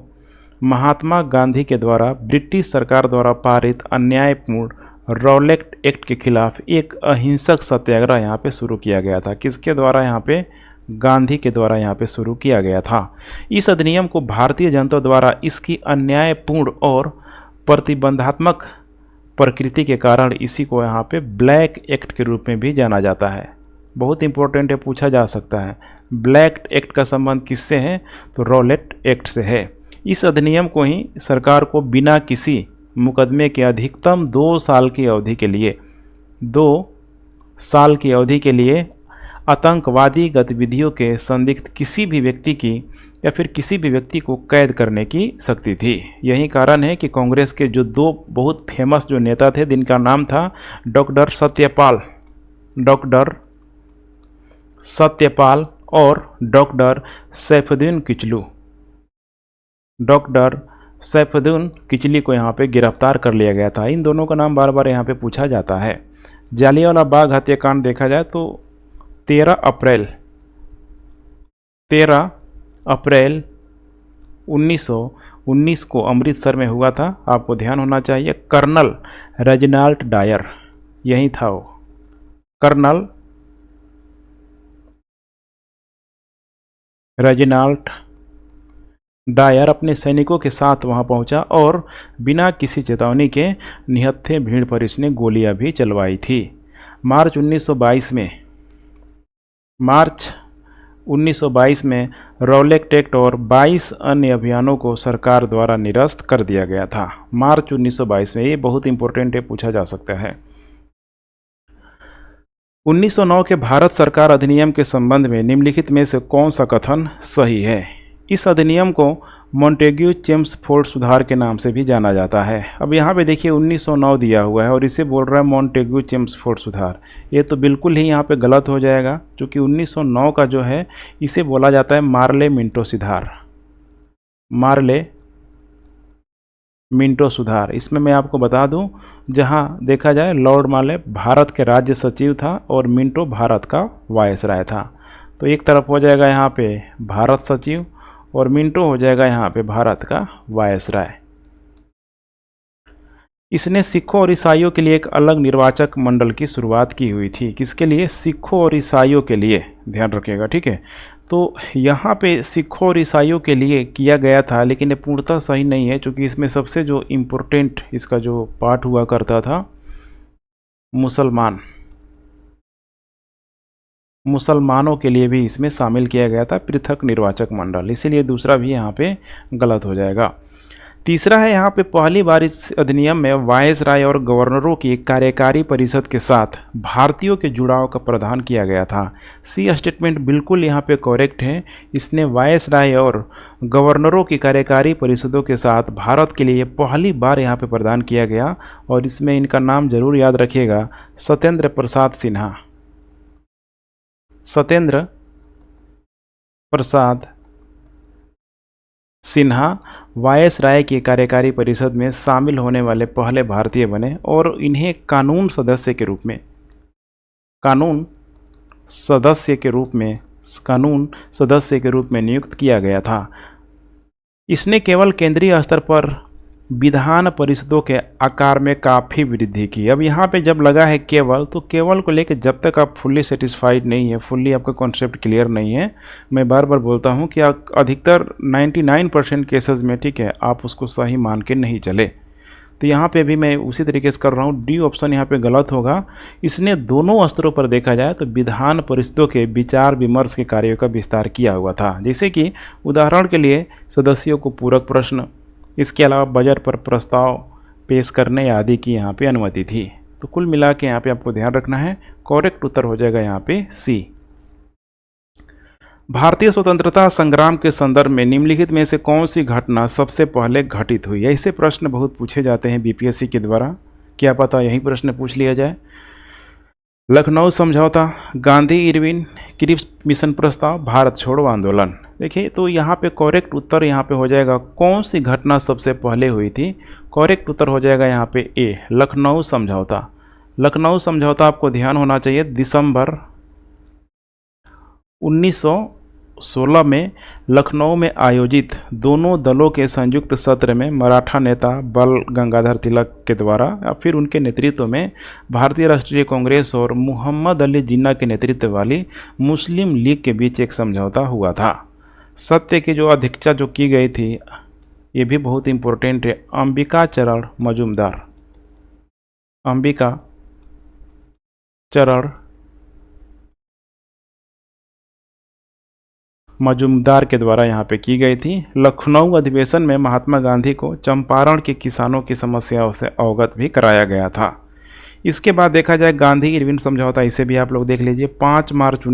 महात्मा गांधी के द्वारा ब्रिटिश सरकार द्वारा पारित अन्यायपूर्ण रॉलेट एक्ट के खिलाफ एक अहिंसक सत्याग्रह यहाँ पे शुरू किया गया था। किसके द्वारा? यहाँ पे गांधी के द्वारा यहाँ पे शुरू किया गया था। इस अधिनियम को भारतीय जनता द्वारा इसकी अन्यायपूर्ण और प्रतिबंधात्मक प्रकृति के कारण इसी को यहाँ पे ब्लैक एक्ट के रूप में भी जाना जाता है। बहुत इंपॉर्टेंट है, पूछा जा सकता है। ब्लैक एक्ट का संबंध किससे है? तो रॉलेट एक्ट से है। इस अधिनियम को ही सरकार को बिना किसी मुकदमे के अधिकतम 2 साल की अवधि के लिए आतंकवादी गतिविधियों के संदिग्ध किसी भी व्यक्ति की या फिर किसी भी व्यक्ति को कैद करने की शक्ति थी। यही कारण है कि कांग्रेस के जो 2 बहुत फेमस जो नेता थे, जिनका नाम था डॉक्टर सत्यपाल और डॉक्टर सैफुद्दीन किचलू को यहाँ पे गिरफ्तार कर लिया गया था। इन दोनों का नाम बार बार यहाँ पे पूछा जाता है। जालियांवाला बाग हत्याकांड देखा जाए तो 13 अप्रैल 1919 को अमृतसर में हुआ था। आपको ध्यान होना चाहिए। कर्नल रेजिनाल्ड डायर यही था। वो कर्नल रेजिनाल्ड डायर अपने सैनिकों के साथ वहां पहुंचा और बिना किसी चेतावनी के निहत्थे भीड़ पर इसने गोलियां भी चलवाई थी। मार्च 1922 में रॉलेट एक्ट और 22 अन्य अभियानों को सरकार द्वारा निरस्त कर दिया गया था। मार्च 1922 में, ये बहुत इंपॉर्टेंट है, पूछा जा सकता है। 1909 के भारत सरकार अधिनियम के संबंध में निम्नलिखित में से कौन सा कथन सही है? इस अधिनियम को मॉन्टेग्यू चेम्सफोर्ड सुधार के नाम से भी जाना जाता है। अब यहाँ पे देखिए 1909 दिया हुआ है और इसे बोल रहा है मॉन्टेग्यू चेम्सफोर्ड सुधार। ये तो बिल्कुल ही यहाँ पे गलत हो जाएगा, क्योंकि 1909 का जो है इसे बोला जाता है मार्ले मिंटो सुधार। मार्ले मिंटो सुधार। इसमें मैं आपको बता दूं, जहाँ देखा जाए लॉर्ड मार्ले भारत के राज्य सचिव था और मिंटो भारत का वायसराय था। तो एक तरफ हो जाएगा यहाँ पे भारत सचिव और मिंटो हो जाएगा यहाँ पे भारत का वायसराय। इसने सिखों और ईसाइयों के लिए एक अलग निर्वाचक मंडल की शुरुआत की हुई थी। किसके लिए? सिखों और ईसाइयों के लिए, ध्यान रखिएगा, ठीक है। तो यहाँ पे सिखों और ईसाइयों के लिए किया गया था, लेकिन ये पूर्णतः सही नहीं है, क्योंकि इसमें सबसे जो इम्पोर्टेंट इसका जो पार्ट हुआ करता था मुसलमानों के लिए भी इसमें शामिल किया गया था पृथक निर्वाचक मंडल, इसीलिए दूसरा भी यहाँ पे गलत हो जाएगा। तीसरा है यहाँ पे पहली बार इस अधिनियम में वायसराय और गवर्नरों की कार्यकारी परिषद के साथ भारतीयों के जुड़ाव का प्रावधान किया गया था। सी स्टेटमेंट बिल्कुल यहाँ पे करेक्ट है। इसने वायसराय और गवर्नरों की कार्यकारी परिषदों के साथ भारत के लिए पहली बार यहाँ पे प्रदान किया गया, और इसमें इनका नाम जरूर याद रखिएगा, सत्येंद्र प्रसाद सिन्हा वायसराय की कार्यकारी परिषद में शामिल होने वाले पहले भारतीय बने और इन्हें कानून सदस्य के रूप में नियुक्त किया गया था। इसने केवल केंद्रीय स्तर पर विधान परिषदों के आकार में काफ़ी वृद्धि की। अब यहाँ पे जब लगा है केवल, तो केवल को लेकर जब तक आप फुल्ली सेटिस्फाइड नहीं है, फुल्ली आपका कॉन्सेप्ट क्लियर नहीं है, मैं बार बार बोलता हूँ कि आप अधिकतर 99% केसेस में, ठीक है, आप उसको सही मान के नहीं चले। तो यहाँ पे भी मैं उसी तरीके से कर रहा हूँ। डी ऑप्शन यहाँ पे गलत होगा। इसने दोनों स्तरों पर देखा जाए तो विधान परिषदों के विचार विमर्श के कार्यों का विस्तार किया हुआ था, जैसे कि उदाहरण के लिए सदस्यों को पूरक प्रश्न, इसके अलावा बजट पर प्रस्ताव पेश करने आदि की यहाँ पे अनुमति थी। तो कुल मिला के यहाँ पे आपको ध्यान रखना है, करेक्ट उत्तर हो जाएगा यहाँ पे सी। भारतीय स्वतंत्रता संग्राम के संदर्भ में निम्नलिखित में से कौन सी घटना सबसे पहले घटित हुई? ऐसे प्रश्न बहुत पूछे जाते हैं बीपीएससी के द्वारा, क्या पता यही प्रश्न पूछ लिया जाए। लखनऊ समझौता, गांधी इरविन क्रिप्स मिशन प्रस्ताव, भारत छोड़ो आंदोलन। देखिए, तो यहाँ पे करेक्ट उत्तर यहाँ पे हो जाएगा कौन सी घटना सबसे पहले हुई थी? करेक्ट उत्तर हो जाएगा यहाँ पे ए, लखनऊ समझौता। लखनऊ समझौता आपको ध्यान होना चाहिए, दिसंबर 1916 में लखनऊ में आयोजित दोनों दलों के संयुक्त सत्र में मराठा नेता बाल गंगाधर तिलक के द्वारा या फिर उनके नेतृत्व में भारतीय राष्ट्रीय कांग्रेस और मोहम्मद अली जिन्ना के नेतृत्व वाली मुस्लिम लीग के बीच एक समझौता हुआ था। सत्य की जो अध्यक्षता जो की गई थी, ये भी बहुत इम्पोर्टेंट है, अंबिका चरण मजूमदार के द्वारा यहाँ पे की गई थी। लखनऊ अधिवेशन में महात्मा गांधी को चंपारण के किसानों की समस्याओं से अवगत भी कराया गया था। इसके बाद देखा जाए गांधी इरविन समझौता, इसे भी आप लोग देख लीजिए, 5 मार्च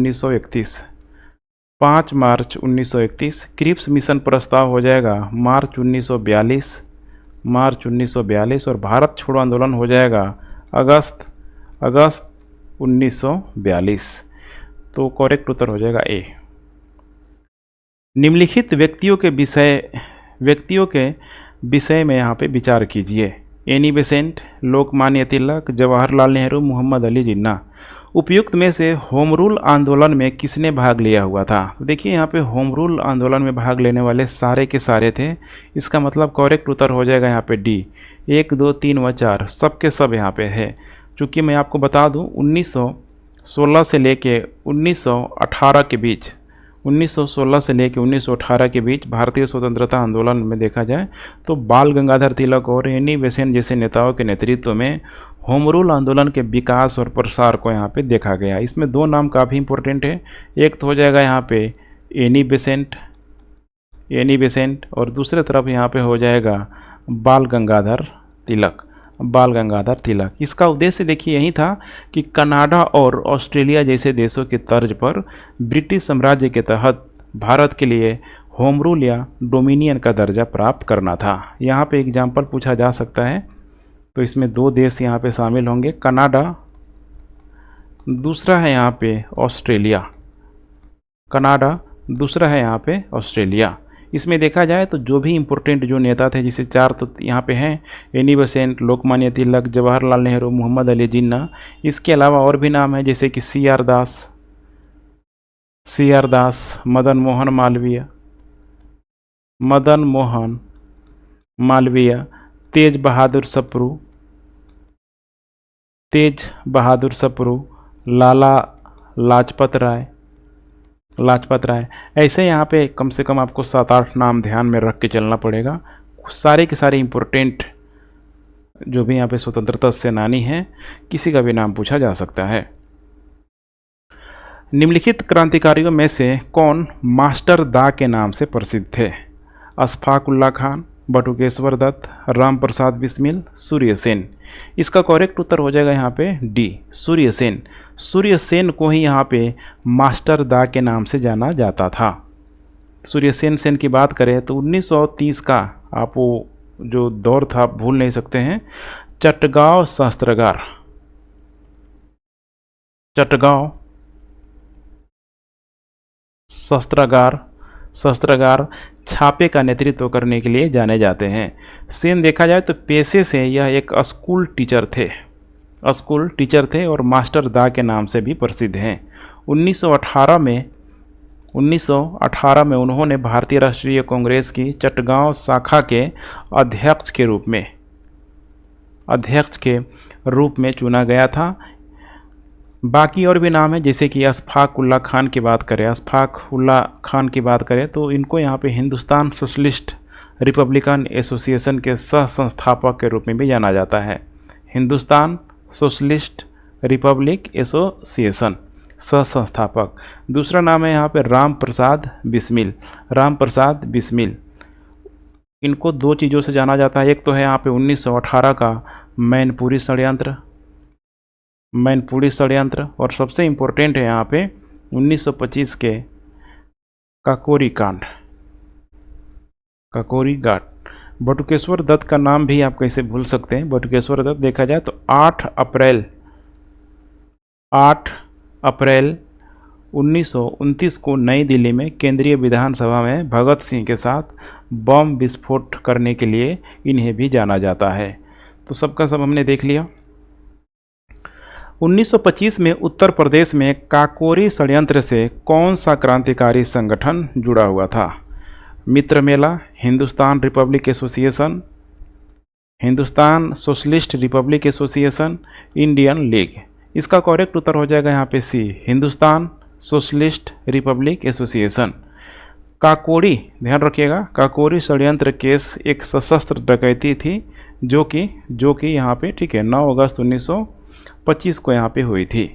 1931। क्रिप्स मिशन प्रस्ताव हो जाएगा मार्च 1942 और भारत छोड़ो आंदोलन हो जाएगा अगस्त 1942। तो करेक्ट उत्तर हो जाएगा ए। निम्नलिखित व्यक्तियों के विषय में यहाँ पे विचार कीजिए। Annie Besant, Lokmanya Tilak, Jawaharlal Nehru, Mohammad Ali Jinnah. उपयुक्त में से होम रूल आंदोलन में किसने भाग लिया हुआ था? तो देखिए, यहाँ पे होम रूल आंदोलन में भाग लेने वाले सारे के सारे थे। इसका मतलब करेक्ट उत्तर हो जाएगा यहाँ पे डी। 1, 2, 3 व 4 सब के सब यहाँ पे है। चूँकि मैं आपको बता दूँ 1916 से लेके 1918 के बीच, 1916 से लेकर 1918 के बीच भारतीय स्वतंत्रता आंदोलन में देखा जाए तो बाल गंगाधर तिलक और एनी बेसेंट जैसे नेताओं के नेतृत्व में होम रूल आंदोलन के विकास और प्रसार को यहाँ पे देखा गया। इसमें दो नाम काफ़ी इंपॉर्टेंट है, एक तो हो जाएगा यहाँ पे एनी बेसेंट और दूसरे तरफ यहाँ पे हो जाएगा बाल गंगाधर तिलक। इसका उद्देश्य देखिए यही था कि कनाडा और ऑस्ट्रेलिया जैसे देशों के तर्ज पर ब्रिटिश साम्राज्य के तहत भारत के लिए होम रूल या डोमिनियन का दर्जा प्राप्त करना था। यहाँ पे एग्जाम्पल पूछा जा सकता है, तो इसमें 2 देश यहाँ पे शामिल होंगे, कनाडा, दूसरा है यहाँ पे ऑस्ट्रेलिया। इसमें देखा जाए तो जो भी इम्पोर्टेंट जो नेता थे, जिसे 4 तो यहाँ पे हैं, एनी बेसेंट, लोकमान्य तिलक, जवाहरलाल नेहरू, मोहम्मद अली जिन्ना। इसके अलावा और भी नाम है जैसे कि सी आर दास, मदन मोहन मालवीय, तेज बहादुर सप्रू, लाला लाजपत राय। ऐसे यहाँ पे कम से कम आपको 7-8 नाम ध्यान में रख के चलना पड़ेगा। सारे के सारे इम्पोर्टेंट जो भी यहाँ पे स्वतंत्रता सेनानी हैं, किसी का भी नाम पूछा जा सकता है। निम्नलिखित क्रांतिकारियों में से कौन मास्टर दा के नाम से प्रसिद्ध थे? अशफाक उल्लाह खान, बटुकेश्वर दत्त, राम प्रसाद बिस्मिल, सूर्य सेन। इसका करेक्ट उत्तर हो जाएगा यहाँ पे डी, सूर्य सेन को ही यहाँ पे मास्टर दा के नाम से जाना जाता था। सूर्य सेन की बात करें तो 1930 का आप वो जो दौर था आप भूल नहीं सकते हैं। चटगांव शस्त्रागार शस्त्रागार छापे का नेतृत्व करने के लिए जाने जाते हैं। सेन देखा जाए तो पेशे से यह एक स्कूल टीचर थे और मास्टर दा के नाम से भी प्रसिद्ध हैं। 1918 में उन्होंने भारतीय राष्ट्रीय कांग्रेस की चटगांव शाखा के अध्यक्ष के रूप में चुना गया था। बाकी और भी नाम है, जैसे कि अशफाक उल्ला खान की बात करें तो इनको यहाँ पे हिंदुस्तान सोशलिस्ट रिपब्लिकन एसोसिएशन के सह संस्थापक के रूप में भी जाना जाता है। हिंदुस्तान सोशलिस्ट रिपब्लिक एसोसिएशन सह संस्थापक। दूसरा नाम है यहाँ पे राम प्रसाद बिस्मिल। इनको दो चीज़ों से जाना जाता है। एक तो है यहाँ पे 1918 का मैनपुरी षड्यंत्र और सबसे इम्पोर्टेंट है यहाँ पे 1925 के काकोरी घाट। बटुकेश्वर दत्त का नाम भी आप कैसे भूल सकते हैं। बटुकेश्वर दत्त देखा जाए तो 8 अप्रैल 1929 को नई दिल्ली में केंद्रीय विधानसभा में भगत सिंह के साथ बम विस्फोट करने के लिए इन्हें भी जाना जाता है। तो सबका सब हमने देख लिया। 1925 में उत्तर प्रदेश में काकोरी षड्यंत्र से कौन सा क्रांतिकारी संगठन जुड़ा हुआ था? Mitra Mela, Hindustan republic association, Hindustan socialist republic association, Indian league. इसका करेक्ट उत्तर हो जाएगा यहाँ पे C, Hindustan socialist republic association. Kakori, ध्यान रखिएगा, काकोरी षड्यंत्र केस एक सशस्त्र डकैती थी जो कि यहाँ पे, ठीक है, 9 अगस्त 1925 को यहाँ पे हुई थी।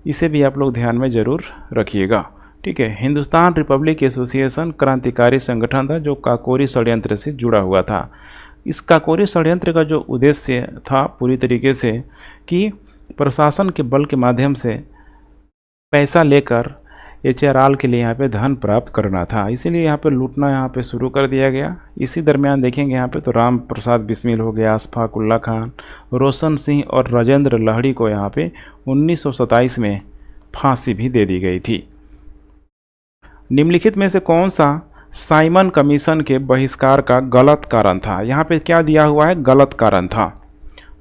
इसे भी आप लोग ध्यान में ज़रूर रखिएगा, ठीक है। हिंदुस्तान रिपब्लिक एसोसिएशन क्रांतिकारी संगठन था जो काकोरी षड्यंत्र से जुड़ा हुआ था। इस काकोरी षड्यंत्र का जो उद्देश्य था पूरी तरीके से कि प्रशासन के बल के माध्यम से पैसा लेकर HRL के लिए यहाँ पे धन प्राप्त करना था, इसीलिए यहाँ पे लूटना यहाँ पे शुरू कर दिया गया। इसी दरमियान देखेंगे यहाँ पे तो राम प्रसाद बिस्मिल हो गया, अशफाक उल्ला खान, रोशन सिंह और राजेंद्र लाहिड़ी को यहाँ पे 1927 में फांसी भी दे दी गई थी। निम्नलिखित में से कौन सा साइमन कमीशन के बहिष्कार का गलत कारण था? यहाँ पे क्या दिया हुआ है? गलत कारण था।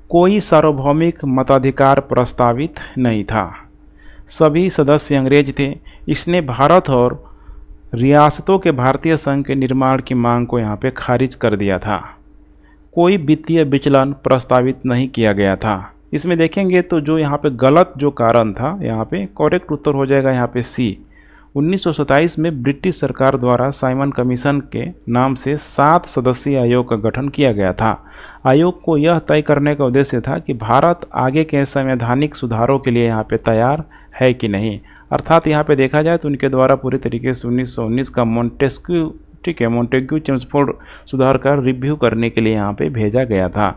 कोई सार्वभौमिक मताधिकार प्रस्तावित नहीं था, सभी सदस्य अंग्रेज थे, इसने भारत और रियासतों के भारतीय संघ के निर्माण की मांग को यहाँ पे खारिज कर दिया था, कोई वित्तीय विचलन प्रस्तावित नहीं किया गया था। इसमें देखेंगे तो जो यहाँ पे गलत जो कारण था, यहाँ पे करेक्ट उत्तर हो जाएगा यहाँ पे सी। 1927 में ब्रिटिश सरकार द्वारा साइमन कमीशन के नाम से 7 सदस्यीय आयोग का गठन किया गया था। आयोग को यह तय करने का उद्देश्य था कि भारत आगे के संवैधानिक सुधारों के लिए यहाँ पे तैयार है कि नहीं। अर्थात यहाँ पे देखा जाए तो उनके द्वारा पूरी तरीके से 1919 का मोंटेग्यू चेम्सफोर्ड सुधार का रिव्यू करने के लिए यहाँ पे भेजा गया था।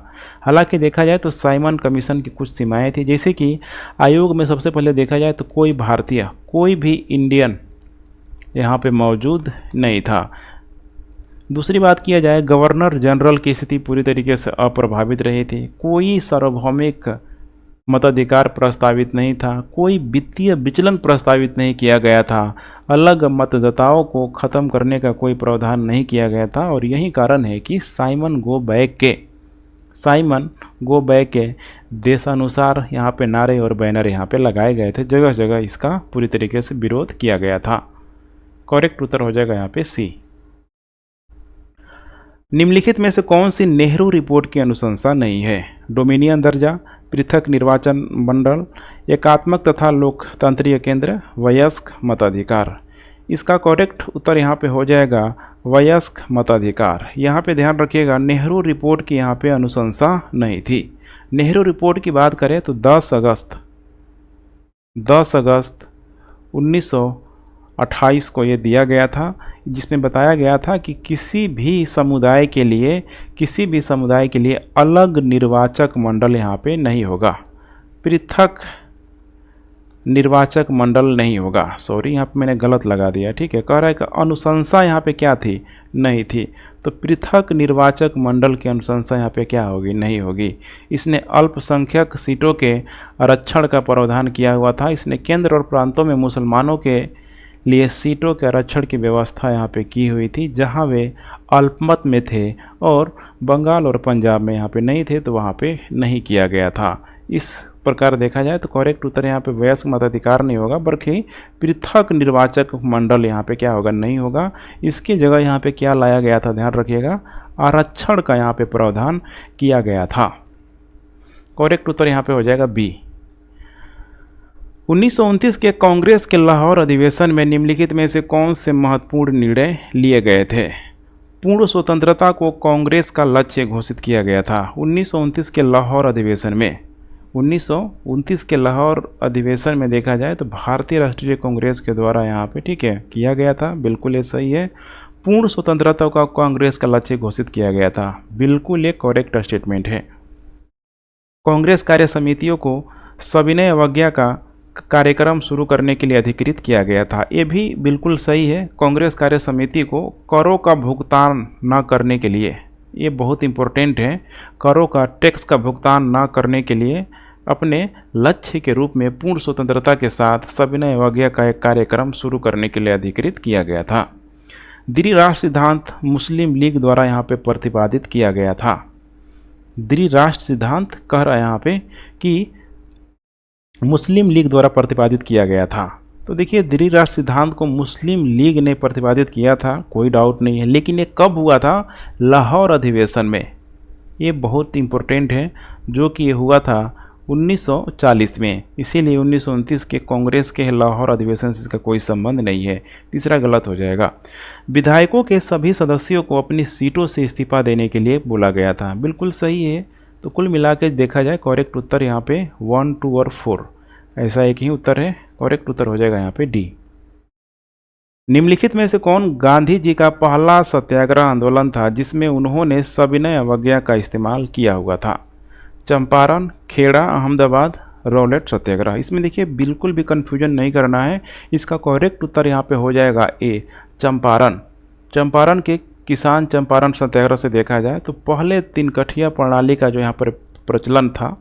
हालांकि देखा जाए तो साइमन कमीशन की कुछ सीमाएं थी, जैसे कि आयोग में सबसे पहले देखा जाए तो कोई भारतीय, कोई भी इंडियन यहाँ पे मौजूद नहीं था। दूसरी बात किया जाए, गवर्नर जनरल की स्थिति पूरी तरीके से अप्रभावित रही थी, कोई सार्वभौमिक मताधिकार प्रस्तावित नहीं था, कोई वित्तीय विचलन प्रस्तावित नहीं किया गया था, अलग मतदाताओं को ख़त्म करने का कोई प्रावधान नहीं किया गया था। और यही कारण है कि साइमन गो बैक के देशानुसार यहाँ पे नारे और बैनर यहाँ पे लगाए गए थे, जगह जगह इसका पूरी तरीके से विरोध किया गया था। करेक्ट उत्तर हो जाएगा यहाँ पे सी। निम्नलिखित में से कौन सी नेहरू रिपोर्ट की अनुशंसा नहीं है? डोमिनियन दर्जा, पृथक निर्वाचन मंडल, एकात्मक तथा लोकतंत्रीय केंद्र, वयस्क मताधिकार। इसका करेक्ट उत्तर यहाँ पे हो जाएगा वयस्क मताधिकार। यहाँ पे ध्यान रखिएगा, नेहरू रिपोर्ट की यहाँ पे अनुशंसा नहीं थी। नेहरू रिपोर्ट की बात करें तो 10 अगस्त 1928 को ये दिया गया था, जिसमें बताया गया था कि किसी भी समुदाय के लिए अलग निर्वाचक मंडल यहाँ पे नहीं होगा, पृथक निर्वाचक मंडल नहीं होगा। सॉरी, यहाँ पे मैंने गलत लगा दिया, ठीक है। कह रहा है कि अनुशंसा यहाँ पे क्या थी? नहीं थी। तो पृथक निर्वाचक मंडल की अनुशंसा यहाँ पे क्या होगी? नहीं होगी। इसने अल्पसंख्यक सीटों के आरक्षण का प्रावधान किया हुआ था। इसने केंद्र और प्रांतों में मुसलमानों के लिए सीटों के आरक्षण की व्यवस्था यहाँ पे की हुई थी, जहाँ वे अल्पमत में थे और बंगाल और पंजाब में यहाँ पे नहीं थे, तो वहाँ पे नहीं किया गया था। इस प्रकार देखा जाए तो करेक्ट उत्तर यहाँ पे वयस्क मताधिकार नहीं होगा, बल्कि पृथक निर्वाचक मंडल यहाँ पे क्या होगा, नहीं होगा। इसकी जगह यहाँ पे क्या लाया गया था, ध्यान रखिएगा, आरक्षण का यहाँ पे प्रावधान किया गया था। करेक्ट उत्तर यहाँ पे हो जाएगा बी। 1929 के कांग्रेस के लाहौर अधिवेशन में निम्नलिखित में से कौन से महत्वपूर्ण निर्णय लिए गए थे? पूर्ण स्वतंत्रता को कांग्रेस का लक्ष्य घोषित किया गया था। 1929 के लाहौर अधिवेशन में 1929 के लाहौर अधिवेशन में देखा जाए तो भारतीय राष्ट्रीय कांग्रेस के द्वारा यहाँ पे ठीक है किया गया था, बिल्कुल ये सही है। पूर्ण स्वतंत्रता का कांग्रेस का लक्ष्य घोषित किया गया था, बिल्कुल ये करेक्ट स्टेटमेंट है। कांग्रेस कार्य समितियों को सविनय अवज्ञा का कार्यक्रम शुरू करने के लिए अधिकृत किया गया था, ये भी बिल्कुल सही है। कांग्रेस कार्य समिति को करों का भुगतान न करने के लिए, ये बहुत इंपॉर्टेंट है, करों का टैक्स का भुगतान न करने के लिए अपने लक्ष्य के रूप में पूर्ण स्वतंत्रता के साथ सविनय अवज्ञा का एक कार्यक्रम शुरू करने के लिए अधिकृत किया गया था। द्विराष्ट्र सिद्धांत मुस्लिम लीग द्वारा यहाँ पे प्रतिपादित किया गया था। द्विराष्ट्र सिद्धांत कह रहा है यहाँ पे कि मुस्लिम लीग द्वारा प्रतिपादित किया गया था। तो देखिए द्विराष्ट्र सिद्धांत को मुस्लिम लीग ने प्रतिपादित किया था, कोई डाउट नहीं है, लेकिन ये कब हुआ था? लाहौर अधिवेशन में। ये बहुत इंपॉर्टेंट है, जो कि ये हुआ था 1940 में, इसीलिए 1929 के कांग्रेस के लाहौर अधिवेशन से इसका कोई संबंध नहीं है। तीसरा गलत हो जाएगा। विधायकों के सभी सदस्यों को अपनी सीटों से इस्तीफा देने के लिए बोला गया था, बिल्कुल सही है। तो कुल मिला के देखा जाए करेक्ट उत्तर यहाँ पे 1, 2 और 4 ऐसा एक ही उत्तर है। करेक्ट उत्तर हो जाएगा यहाँ पे डी। निम्नलिखित में से कौन गांधी जी का पहला सत्याग्रह आंदोलन था जिसमें उन्होंने सविनय अवज्ञा का इस्तेमाल किया हुआ था? चंपारण, खेड़ा, अहमदाबाद, रौलेट सत्याग्रह। इसमें देखिए बिल्कुल भी कन्फ्यूजन नहीं करना है, इसका करेक्ट उत्तर यहाँ पे हो जाएगा ए, चंपारण। चंपारण के किसान चंपारण सत्याग्रह से देखा जाए तो पहले 3 कठिया प्रणाली का जो यहाँ पर प्रचलन था,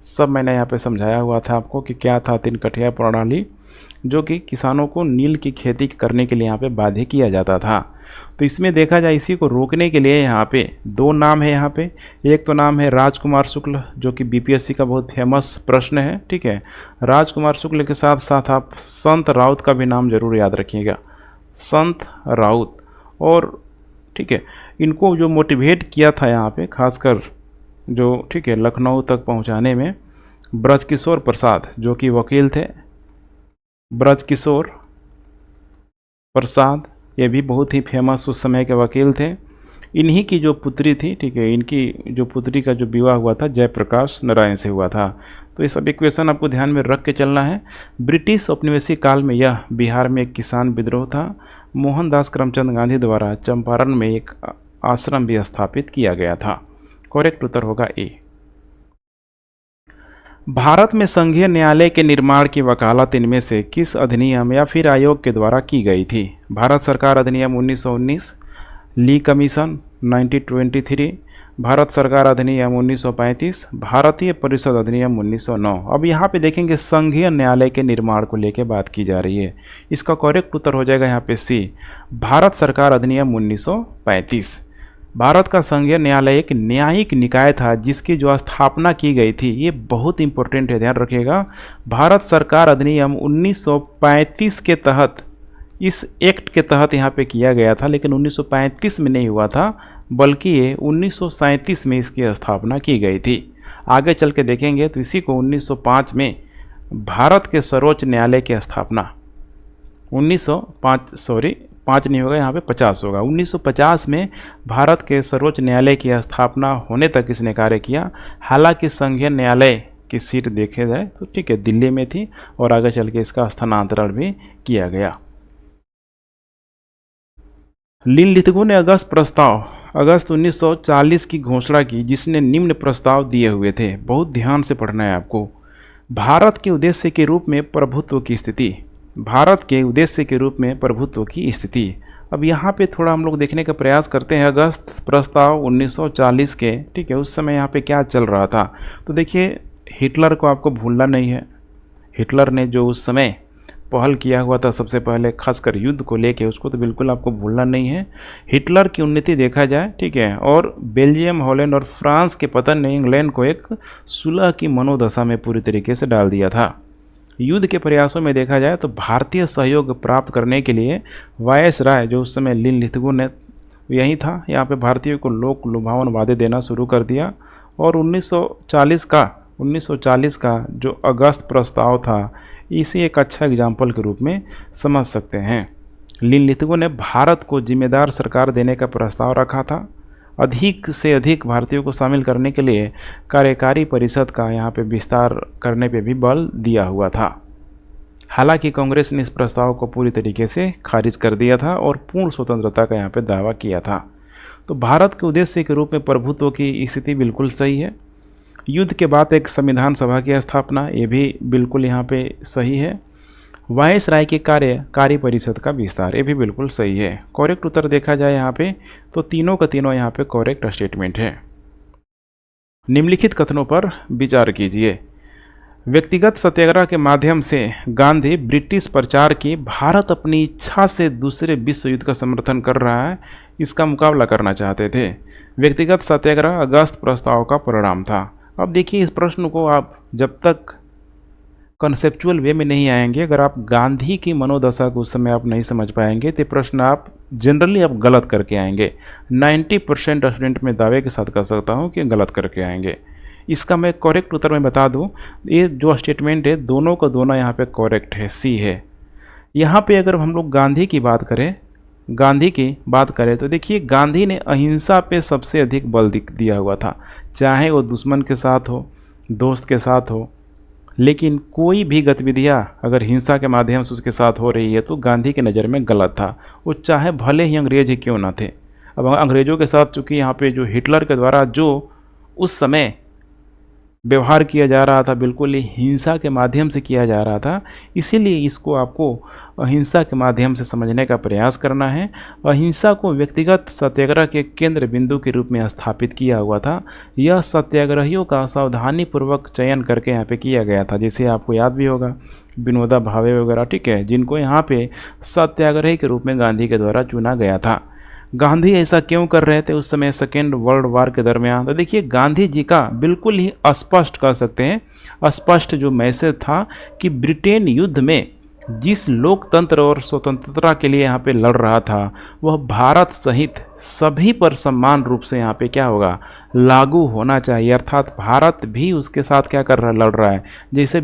सब मैंने यहाँ पे समझाया हुआ था आपको कि क्या था 3 कठिया प्रणाली, जो कि किसानों को नील की खेती करने के लिए यहाँ पे बाध्य किया जाता था। तो इसमें देखा जाए इसी को रोकने के लिए यहाँ पे 2 नाम है यहाँ पे। एक तो नाम है राजकुमार शुक्ल, जो कि बीपीएससी का बहुत फेमस प्रश्न है, ठीक है। राजकुमार शुक्ल के साथ साथ आप संत राउत का भी नाम जरूर याद रखिएगा, संत राउत। और ठीक है, इनको जो मोटिवेट किया था यहाँ पे खासकर जो ठीक है लखनऊ तक पहुँचाने में, ब्रजकिशोर प्रसाद जो कि वकील थे, ब्रजकिशोर प्रसाद, ये भी बहुत ही फेमस उस समय के वकील थे। इन्हीं की जो पुत्री थी, ठीक है, इनकी जो पुत्री का जो विवाह हुआ था जयप्रकाश नारायण से हुआ था। तो ये सब इक्वेशन आपको ध्यान में रख के चलना है। ब्रिटिश औपनिवेशिक काल में यह बिहार में एक किसान विद्रोह था। मोहनदास करमचंद गांधी द्वारा चंपारण में एक आश्रम भी स्थापित किया गया था। करेक्ट उत्तर होगा ए। भारत में संघीय न्यायालय के निर्माण की वकालत इनमें से किस अधिनियम या फिर आयोग के द्वारा की गई थी? भारत सरकार अधिनियम 1919, ली कमीशन 1923, भारत सरकार अधिनियम 1935, भारतीय परिषद अधिनियम 1909। अब यहाँ पे देखेंगे संघीय न्यायालय के निर्माण को लेकर बात की जा रही है। इसका करेक्ट उत्तर हो जाएगा यहाँ पे सी, भारत सरकार अधिनियम 1935। भारत का संघीय न्यायालय एक न्यायिक निकाय था जिसकी जो स्थापना की गई थी, ये बहुत इंपॉर्टेंट है, ध्यान रखिएगा। भारत सरकार अधिनियम 1935 के तहत, इस एक्ट के तहत यहाँ पे किया गया था, लेकिन 1935 में नहीं हुआ था, बल्कि ये 1937 में इसकी स्थापना की गई थी। आगे चल के देखेंगे तो इसी को 1905 में भारत के सर्वोच्च न्यायालय की स्थापना, 5 नहीं होगा यहाँ पे 50 होगा। 1950 में भारत के सर्वोच्च न्यायालय की स्थापना होने तक इसने कार्य किया। हालांकि संघीय न्यायालय की सीट देखे जाए तो ठीक है दिल्ली में थी, और आगे चल के इसका स्थानांतरण भी किया गया। लिनलिथगो ने अगस्त 1940 की घोषणा की जिसने निम्न प्रस्ताव दिए हुए थे, बहुत ध्यान से पढ़ना है आपको। भारत के उद्देश्य के रूप में प्रभुत्व की स्थिति, भारत के उद्देश्य के रूप में प्रभुत्व की स्थिति। अब यहाँ पे थोड़ा हम लोग देखने का प्रयास करते हैं अगस्त प्रस्ताव 1940 के, ठीक है, उस समय यहाँ पे क्या चल रहा था। तो देखिए हिटलर को आपको भूलना नहीं है। हिटलर ने जो उस समय पहल किया हुआ था सबसे पहले, खासकर युद्ध को लेके, उसको तो बिल्कुल आपको भूलना नहीं है। हिटलर की उन्नति देखा जाए, ठीक है, और बेल्जियम, हॉलैंड और फ्रांस के पतन ने इंग्लैंड को एक सुलह की मनोदशा में पूरी तरीके से डाल दिया था। युद्ध के प्रयासों में देखा जाए तो भारतीय सहयोग प्राप्त करने के लिए वायसराय जो उस समय लिनलिथगो ने यही था, यहाँ पे भारतीयों को लोक लुभावन वादे देना शुरू कर दिया। और 1940 का जो अगस्त प्रस्ताव था, इसे एक अच्छा एग्जाम्पल के रूप में समझ सकते हैं। लिनलिथगो ने भारत को जिम्मेदार सरकार देने का प्रस्ताव रखा था। अधिक से अधिक भारतीयों को शामिल करने के लिए कार्यकारी परिषद का यहाँ पे विस्तार करने पे भी बल दिया हुआ था। हालांकि कांग्रेस ने इस प्रस्ताव को पूरी तरीके से खारिज कर दिया था और पूर्ण स्वतंत्रता का यहाँ पे दावा किया था। तो भारत के उद्देश्य के रूप में प्रभुत्व की स्थिति बिल्कुल सही है। युद्ध के बाद एक संविधान सभा की स्थापना, ये भी बिल्कुल यहाँ पे सही है। वायसराय के कार्यकारी परिषद का विस्तार, ये भी बिल्कुल सही है। करेक्ट उत्तर देखा जाए यहाँ पे तो तीनों का तीनों यहाँ पे करेक्ट स्टेटमेंट है। निम्नलिखित कथनों पर विचार कीजिए। व्यक्तिगत सत्याग्रह के माध्यम से गांधी ब्रिटिश प्रचार की भारत अपनी इच्छा से दूसरे विश्व युद्ध का समर्थन कर रहा है, इसका मुकाबला करना चाहते थे। व्यक्तिगत सत्याग्रह अगस्त प्रस्ताव का परिणाम था। अब देखिए, इस प्रश्न को आप जब तक कॉन्सेप्चुअल वे में नहीं आएंगे, अगर आप गांधी की मनोदशा को उस समय आप नहीं समझ पाएंगे, तो प्रश्न आप जनरली आप गलत करके आएंगे। 90% स्टूडेंट में दावे के साथ कह सकता हूँ कि गलत करके आएंगे। इसका मैं करेक्ट उत्तर में बता दूं, ये जो स्टेटमेंट है दोनों का दोनों यहाँ पे करेक्ट है, सी है। यहाँ पे अगर हम लोग गांधी की बात करें तो देखिए, गांधी ने अहिंसा पे सबसे अधिक बल दिया हुआ था, चाहे वो दुश्मन के साथ हो, दोस्त के साथ हो, लेकिन कोई भी गतिविधियाँ अगर हिंसा के माध्यम से उसके साथ हो रही है तो गांधी की नज़र में गलत था, वो चाहे भले ही अंग्रेज ही क्यों ना थे। अब अंग्रेज़ों के साथ चूँकि यहाँ पे जो हिटलर के द्वारा जो उस समय व्यवहार किया जा रहा था, बिल्कुल ही हिंसा के माध्यम से किया जा रहा था, इसीलिए इसको आपको अहिंसा के माध्यम से समझने का प्रयास करना है। अहिंसा को व्यक्तिगत सत्याग्रह के केंद्र बिंदु के रूप में स्थापित किया हुआ था। यह सत्याग्रहियों का सावधानीपूर्वक चयन करके यहाँ पे किया गया था, जैसे आपको याद भी होगा विनोबा भावे वगैरह, ठीक है, जिनको यहाँ पे सत्याग्रही के रूप में गांधी के द्वारा चुना गया था। गांधी ऐसा क्यों कर रहे थे उस समय सेकेंड वर्ल्ड वार के दरमियान? तो देखिए, गांधी जी का बिल्कुल ही स्पष्ट कह सकते हैं स्पष्ट जो मैसेज था कि ब्रिटेन युद्ध में जिस लोकतंत्र और स्वतंत्रता के लिए यहाँ पे लड़ रहा था, वह भारत सहित सभी पर समान रूप से यहाँ पे क्या होगा, लागू होना चाहिए। अर्थात भारत भी उसके साथ क्या कर रहा, लड़ रहा है। जैसे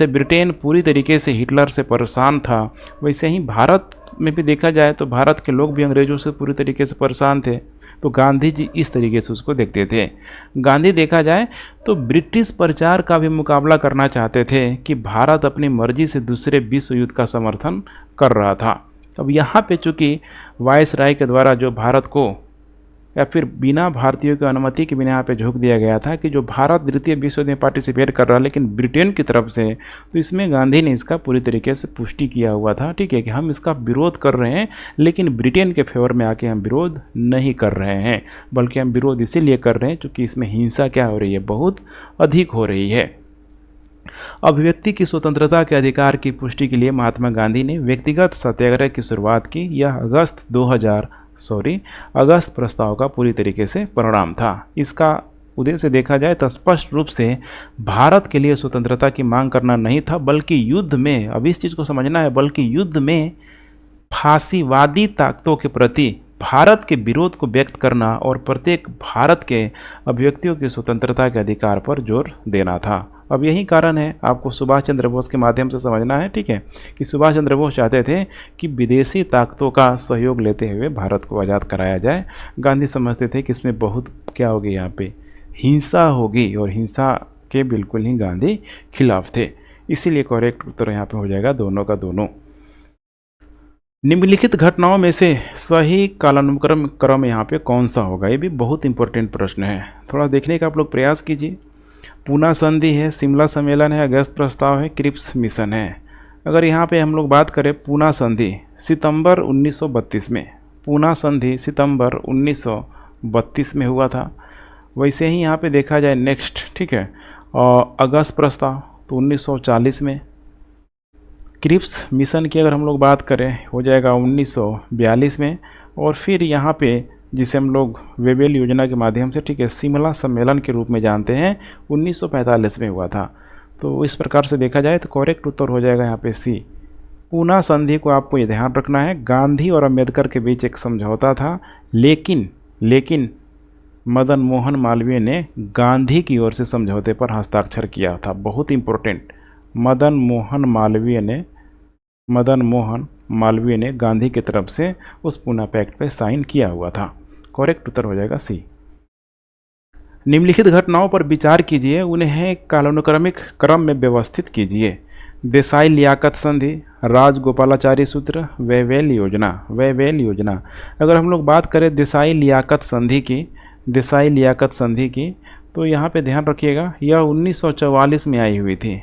ब्रिटेन पूरी तरीके से हिटलर से परेशान था, वैसे ही भारत में भी देखा जाए तो भारत के लोग भी अंग्रेज़ों से पूरी तरीके से परेशान थे। तो गांधी जी इस तरीके से उसको देखते थे। गांधी देखा जाए तो ब्रिटिश प्रचार का भी मुकाबला करना चाहते थे कि भारत अपनी मर्जी से दूसरे विश्व युद्ध का समर्थन कर रहा था। अब यहाँ पे चूँकि वायसराय के द्वारा जो भारत को या फिर बिना भारतीयों की अनुमति के बिना यहाँ पे झोंक दिया गया था कि जो भारत द्वितीय विश्व युद्ध में पार्टिसिपेट कर रहा है लेकिन ब्रिटेन की तरफ से, तो इसमें गांधी ने इसका पूरी तरीके से पुष्टि किया हुआ था, ठीक है, कि हम इसका विरोध कर रहे हैं लेकिन ब्रिटेन के फेवर में आके हम विरोध नहीं कर रहे हैं, बल्कि हम विरोध इसीलिए कर रहे हैं क्योंकि इसमें हिंसा क्या हो रही है, बहुत अधिक हो रही है। अभिव्यक्ति की स्वतंत्रता के अधिकार की पुष्टि के लिए महात्मा गांधी ने व्यक्तिगत सत्याग्रह की शुरुआत की। यह अगस्त प्रस्ताव का पूरी तरीके से परिणाम था। इसका उद्देश्य देखा जाए तो स्पष्ट रूप से भारत के लिए स्वतंत्रता की मांग करना नहीं था, बल्कि युद्ध में, अब इस चीज़ को समझना है, बल्कि युद्ध में फांसीवादी ताकतों के प्रति भारत के विरोध को व्यक्त करना और प्रत्येक भारत के अभिव्यक्तियों की स्वतंत्रता के अधिकार पर जोर देना था। अब यही कारण है, आपको सुभाष चंद्र बोस के माध्यम से समझना है, ठीक है, कि सुभाष चंद्र बोस चाहते थे कि विदेशी ताकतों का सहयोग लेते हुए भारत को आज़ाद कराया जाए। गांधी समझते थे कि इसमें बहुत क्या होगी, यहाँ पे हिंसा होगी, और हिंसा के बिल्कुल ही गांधी खिलाफ थे। इसीलिए करेक्ट उत्तर यहाँ पे हो जाएगा दोनों का दोनों। निम्नलिखित घटनाओं में से सही कालानुक्रम क्रम यहाँ पे कौन सा होगा? ये भी बहुत इंपॉर्टेंट प्रश्न है, थोड़ा देखने का आप लोग प्रयास कीजिए। पूना संधि है, शिमला सम्मेलन है, अगस्त प्रस्ताव है, क्रिप्स मिशन है। अगर यहाँ पे हम लोग बात करें पूना संधि सितंबर 1932 में, पूना संधि सितंबर 1932 में हुआ था। वैसे ही यहाँ पे देखा जाए नेक्स्ट, ठीक है, और अगस्त प्रस्ताव तो 1940 में, क्रिप्स मिशन की अगर हम लोग बात करें हो जाएगा 1942 में। और फिर यहाँ पे जिसे हम लोग वेवेल योजना के माध्यम से, ठीक है, शिमला सम्मेलन के रूप में जानते हैं, 1945 में हुआ था। तो इस प्रकार से देखा जाए तो करेक्ट उत्तर हो जाएगा यहाँ पे सी। पूना संधि को आपको ये ध्यान रखना है, गांधी और अंबेडकर के बीच एक समझौता था, लेकिन मदन मोहन मालवीय ने गांधी की ओर से समझौते पर हस्ताक्षर किया था। बहुत इंपॉर्टेंट, मदन मोहन मालवीय ने गांधी की तरफ से उस पूना पैक्ट पर साइन किया हुआ था। करेक्ट उत्तर हो जाएगा सी। निम्नलिखित घटनाओं पर विचार कीजिए, उन्हें कालानुक्रमिक क्रम में व्यवस्थित कीजिए। देसाई लियाकत संधि, राजगोपालाचारी सूत्र, वेवेल योजना। अगर हम लोग बात करें देसाई लियाकत संधि की, तो यहाँ पे ध्यान रखिएगा यह 1944 में आई हुई थी।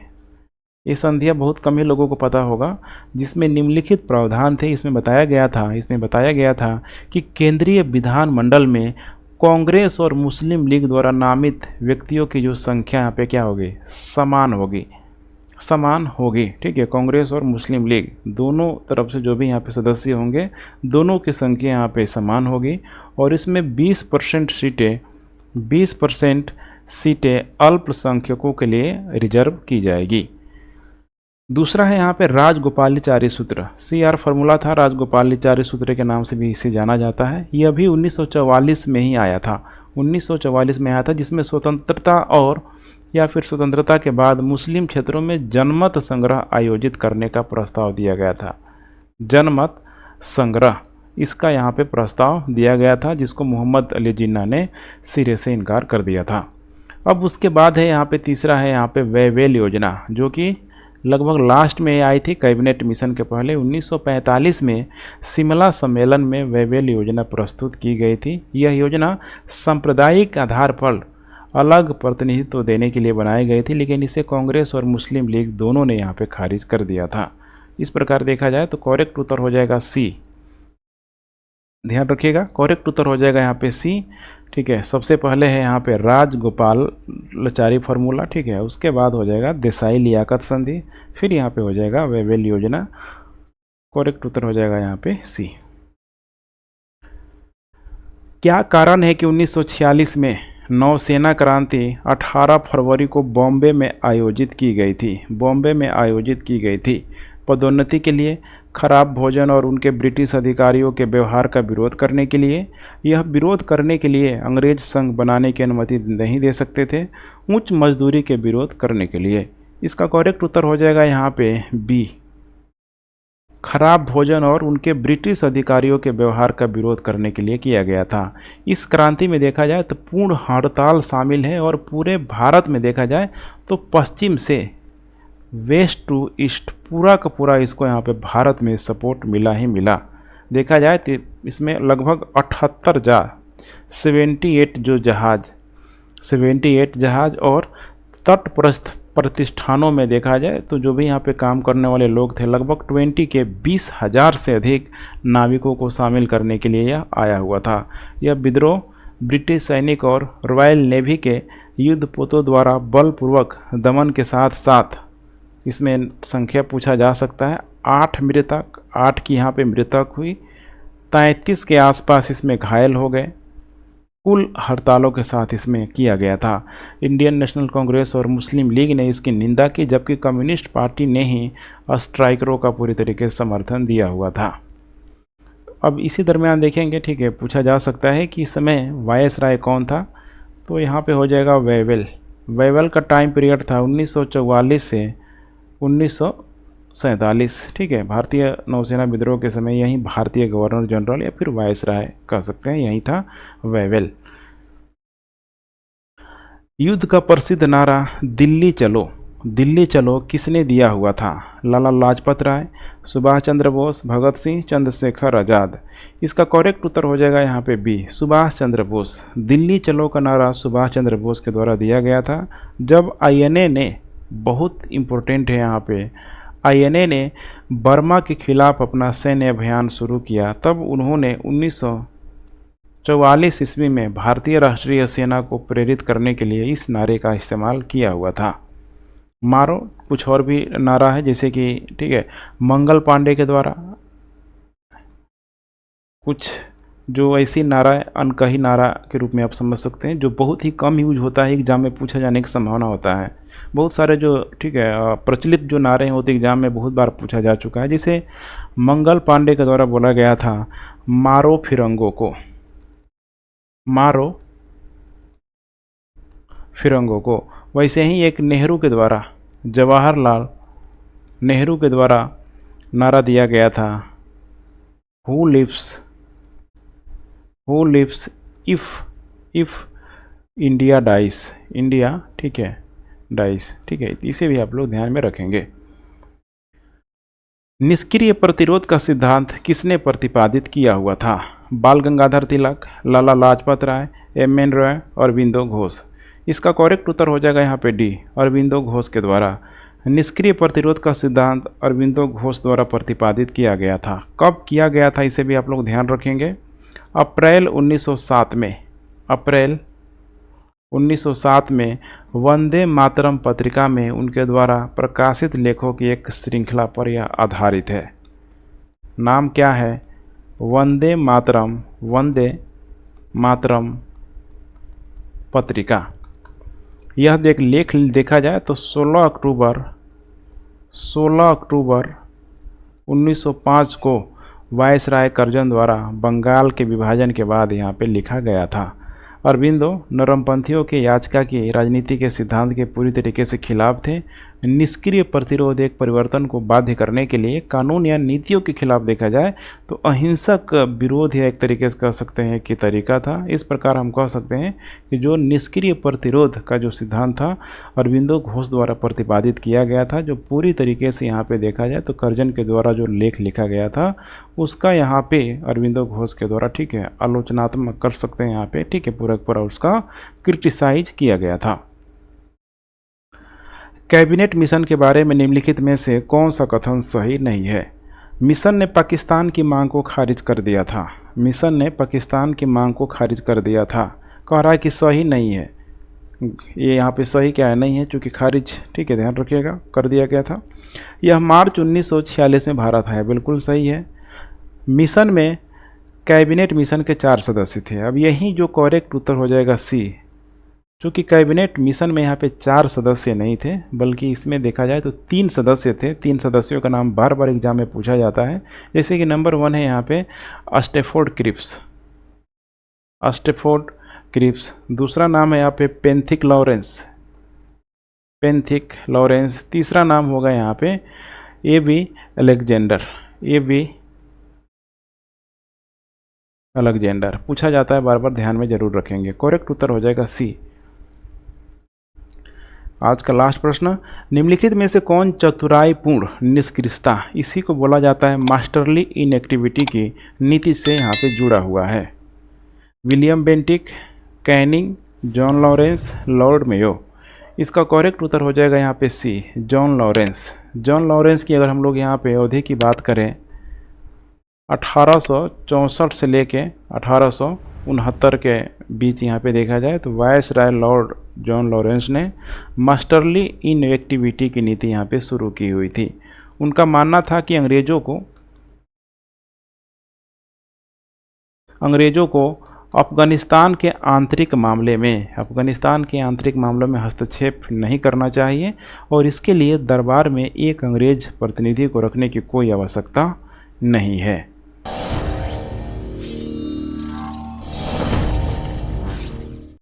ये संधियाँ बहुत कम ही लोगों को पता होगा, जिसमें निम्नलिखित प्रावधान थे। इसमें बताया गया था कि केंद्रीय विधानमंडल में कांग्रेस और मुस्लिम लीग द्वारा नामित व्यक्तियों की जो संख्या यहाँ पे क्या होगी, समान होगी। ठीक है, कांग्रेस और मुस्लिम लीग दोनों तरफ से जो भी यहाँ पे सदस्य होंगे, दोनों की संख्या यहाँ पे समान होगी। और इसमें 20% सीटें अल्पसंख्यकों के लिए रिजर्व की जाएगी। दूसरा है यहाँ पे राजगोपालाचारी सूत्र, CR फॉर्मूला था, राजगोपालाचारी सूत्र के नाम से भी इसे जाना जाता है। यह भी 1944 में ही आया था, 1944 में आया था, जिसमें स्वतंत्रता के बाद मुस्लिम क्षेत्रों में जनमत संग्रह आयोजित करने का प्रस्ताव दिया गया था। जनमत संग्रह, इसका यहाँ पे प्रस्ताव दिया गया था, जिसको मोहम्मद अली जिन्ना ने सिरे से इनकार कर दिया था। अब उसके बाद है यहाँ पे तीसरा है यहाँ पे वेवेल योजना, जो कि लगभग लास्ट में आई थी कैबिनेट मिशन के पहले। 1945 में शिमला सम्मेलन में वेवेल योजना प्रस्तुत की गई थी। यह योजना सांप्रदायिक आधार पर अलग प्रतिनिधित्व देने के लिए बनाई गई थी, लेकिन इसे कांग्रेस और मुस्लिम लीग दोनों ने यहाँ पे खारिज कर दिया था। इस प्रकार देखा जाए तो करेक्ट उत्तर हो जाएगा सी। ध्यान रखिएगा, करेक्ट उत्तर हो जाएगा यहाँ पे सी। ठीक है, सबसे पहले है यहाँ पे राजगोपालाचारी फार्मूला, ठीक है, उसके बाद हो जाएगा देसाई लियाकत संधि, फिर यहाँ पे हो जाएगा वेवेल योजना। करेक्ट उत्तर हो जाएगा यहाँ पे सी। क्या कारण है कि 1946 में नौसेना क्रांति 18 फरवरी को बॉम्बे में आयोजित की गई थी? पदोन्नति के लिए, खराब भोजन और उनके ब्रिटिश अधिकारियों के व्यवहार का विरोध करने के लिए। यह विरोध करने के लिए अंग्रेज संघ बनाने की अनुमति नहीं दे सकते थे। उच्च मजदूरी के विरोध करने के लिए। इसका करेक्ट उत्तर हो जाएगा यहाँ पे बी, खराब भोजन और उनके ब्रिटिश अधिकारियों के व्यवहार का विरोध करने के लिए किया गया था। इस क्रांति में देखा जाए तो पूर्ण हड़ताल शामिल है, और पूरे भारत में देखा जाए तो पश्चिम से वेस्ट टू ईस्ट पूरा का पूरा इसको यहाँ पे भारत में सपोर्ट मिला ही मिला। देखा जाए तो इसमें लगभग 78 जहाज और तट प्रतिष्ठानों में देखा जाए तो जो भी यहाँ पे काम करने वाले लोग थे, लगभग 20,000 से अधिक नाविकों को शामिल करने के लिए यह आया हुआ था। यह विद्रोह ब्रिटिश सैनिक और रॉयल नेवी के युद्धपोतों द्वारा बलपूर्वक दमन के साथ साथ, इसमें संख्या पूछा जा सकता है, 8 की यहाँ पे मृतक हुई, 33 के आसपास इसमें घायल हो गए। कुल हड़तालों के साथ इसमें किया गया था। इंडियन नेशनल कांग्रेस और मुस्लिम लीग ने इसकी निंदा की, जबकि कम्युनिस्ट पार्टी ने ही स्ट्राइकरों का पूरी तरीके से समर्थन दिया हुआ था। अब इसी दरमियान देखेंगे, ठीक है, पूछा जा सकता है कि इस समय वायसराय कौन था, तो यहाँ पे हो जाएगा वेवेल का टाइम पीरियड था 1944 से 1947। ठीक है, भारतीय नौसेना विद्रोह के समय यही भारतीय गवर्नर जनरल या फिर वायसराय कह सकते हैं, यही था वेवेल। युद्ध का प्रसिद्ध नारा दिल्ली चलो किसने दिया हुआ था? लाला लाजपत राय, सुभाष चंद्र बोस, भगत सिंह, चंद्रशेखर आज़ाद। इसका करेक्ट उत्तर हो जाएगा यहाँ पे बी, सुभाष चंद्र बोस। दिल्ली चलो का नारा सुभाष चंद्र बोस के द्वारा दिया गया था। जब INA ने, बहुत इम्पोर्टेंट है यहाँ पे, INA ने बर्मा के खिलाफ अपना सैन्य अभियान शुरू किया, तब उन्होंने 1944 ईस्वी में भारतीय राष्ट्रीय सेना को प्रेरित करने के लिए इस नारे का इस्तेमाल किया हुआ था। मारो कुछ और भी नारा है, जैसे कि ठीक है मंगल पांडे के द्वारा कुछ जो ऐसी नारा है, अनकही नारा के रूप में आप समझ सकते हैं, जो बहुत ही कम यूज होता है, एग्जाम में पूछा जाने की संभावना होता है। बहुत सारे जो ठीक है प्रचलित जो नारे हैं वो तो एग्जाम में बहुत बार पूछा जा चुका है। जैसे मंगल पांडे के द्वारा बोला गया था मारो फिरंगों को, मारो फिरंगों को। वैसे ही एक नेहरू के द्वारा, जवाहरलाल नेहरू के द्वारा नारा दिया गया था who lives if India dies, India ठीक है डाइस, ठीक है, इसे भी आप लोग ध्यान में रखेंगे। निष्क्रिय प्रतिरोध का सिद्धांत किसने प्रतिपादित किया हुआ था? बाल गंगाधर तिलक, लाला लाजपत राय, एम.एन. रॉय, अरबिंदो घोष। इसका करेक्ट उत्तर हो जाएगा यहाँ पे डी, अरबिंदो घोष के द्वारा। निष्क्रिय प्रतिरोध का सिद्धांत अरबिंदो घोष द्वारा प्रतिपादित किया गया था। कब किया गया था इसे भी आप लोग ध्यान रखेंगे। अप्रैल 1907 में, अप्रैल 1907 में वंदे मातरम पत्रिका में उनके द्वारा प्रकाशित लेखों की एक श्रृंखला पर यह आधारित है। नाम क्या है? वंदे मातरम पत्रिका। यह लेख देखा जाए तो 16 अक्टूबर 1905 को वायसराय कर्जन द्वारा बंगाल के विभाजन के बाद यहाँ पे लिखा गया था। अरबिंदो नरमपंथियों के याचिका की राजनीति के सिद्धांत के पूरी तरीके से खिलाफ थे। निष्क्रिय प्रतिरोध एक परिवर्तन को बाध्य करने के लिए कानून या नीतियों के खिलाफ देखा जाए तो अहिंसक विरोध या एक तरीके से कह सकते हैं कि तरीका था। इस प्रकार हम कह सकते हैं कि जो निष्क्रिय प्रतिरोध का जो सिद्धांत था अरबिंदो घोष द्वारा प्रतिपादित किया गया था, जो पूरी तरीके से यहाँ पे देखा जाए तो कर्जन के द्वारा जो लेख लिखा गया था उसका यहाँ पे अरबिंदो घोष के द्वारा ठीक है आलोचनात्मक कर सकते हैं यहाँ पे ठीक है पूरा उसका क्रिटिसाइज किया गया था। कैबिनेट मिशन के बारे में निम्नलिखित में से कौन सा कथन सही नहीं है? मिशन ने पाकिस्तान की मांग को खारिज कर दिया था। मिशन ने पाकिस्तान की मांग को खारिज कर दिया था। कह रहा है कि सही नहीं है। ये यहाँ पे सही क्या है? नहीं है, चूँकि खारिज ठीक है ध्यान रखिएगा कर दिया गया था। यह मार्च 1946 में भारत आया, बिल्कुल सही है। मिशन में कैबिनेट मिशन के 4 सदस्य थे। अब यही जो करेक्ट उत्तर हो जाएगा सी, चूँकि कैबिनेट मिशन में यहाँ पे 4 सदस्य नहीं थे बल्कि इसमें देखा जाए तो 3 सदस्य थे। 3 सदस्यों का नाम बार बार एग्जाम में पूछा जाता है। जैसे कि नंबर 1 है यहाँ पे स्टेफोर्ड क्रिप्स। दूसरा नाम है यहाँ पे पेंथिक लॉरेंस। तीसरा नाम होगा यहाँ पे ए.वी. अलेक्जेंडर। पूछा जाता है बार बार, ध्यान में जरूर रखेंगे। करेक्ट उत्तर हो जाएगा सी। आज का लास्ट प्रश्न, निम्नलिखित में से कौन चतुराईपूर्ण निष्क्रियता, इसी को बोला जाता है मास्टरली इनएक्टिविटी की नीति से यहाँ पे जुड़ा हुआ है? William Bentinck, Canning, John Lawrence, Lord Mayo. इसका करेक्ट उत्तर हो जाएगा यहाँ पे सी, जॉन लॉरेंस की अगर हम लोग यहाँ पे अवधि की बात करें 1864 से लेके 1869 के बीच यहाँ पे देखा जाए तो वायसराय लॉर्ड जॉन लॉरेंस ने मास्टरली इनएक्टिविटी की नीति यहाँ पे शुरू की हुई थी। उनका मानना था कि अंग्रेज़ों को अफ़गानिस्तान के आंतरिक मामलों में हस्तक्षेप नहीं करना चाहिए और इसके लिए दरबार में एक अंग्रेज प्रतिनिधि को रखने की कोई आवश्यकता नहीं है।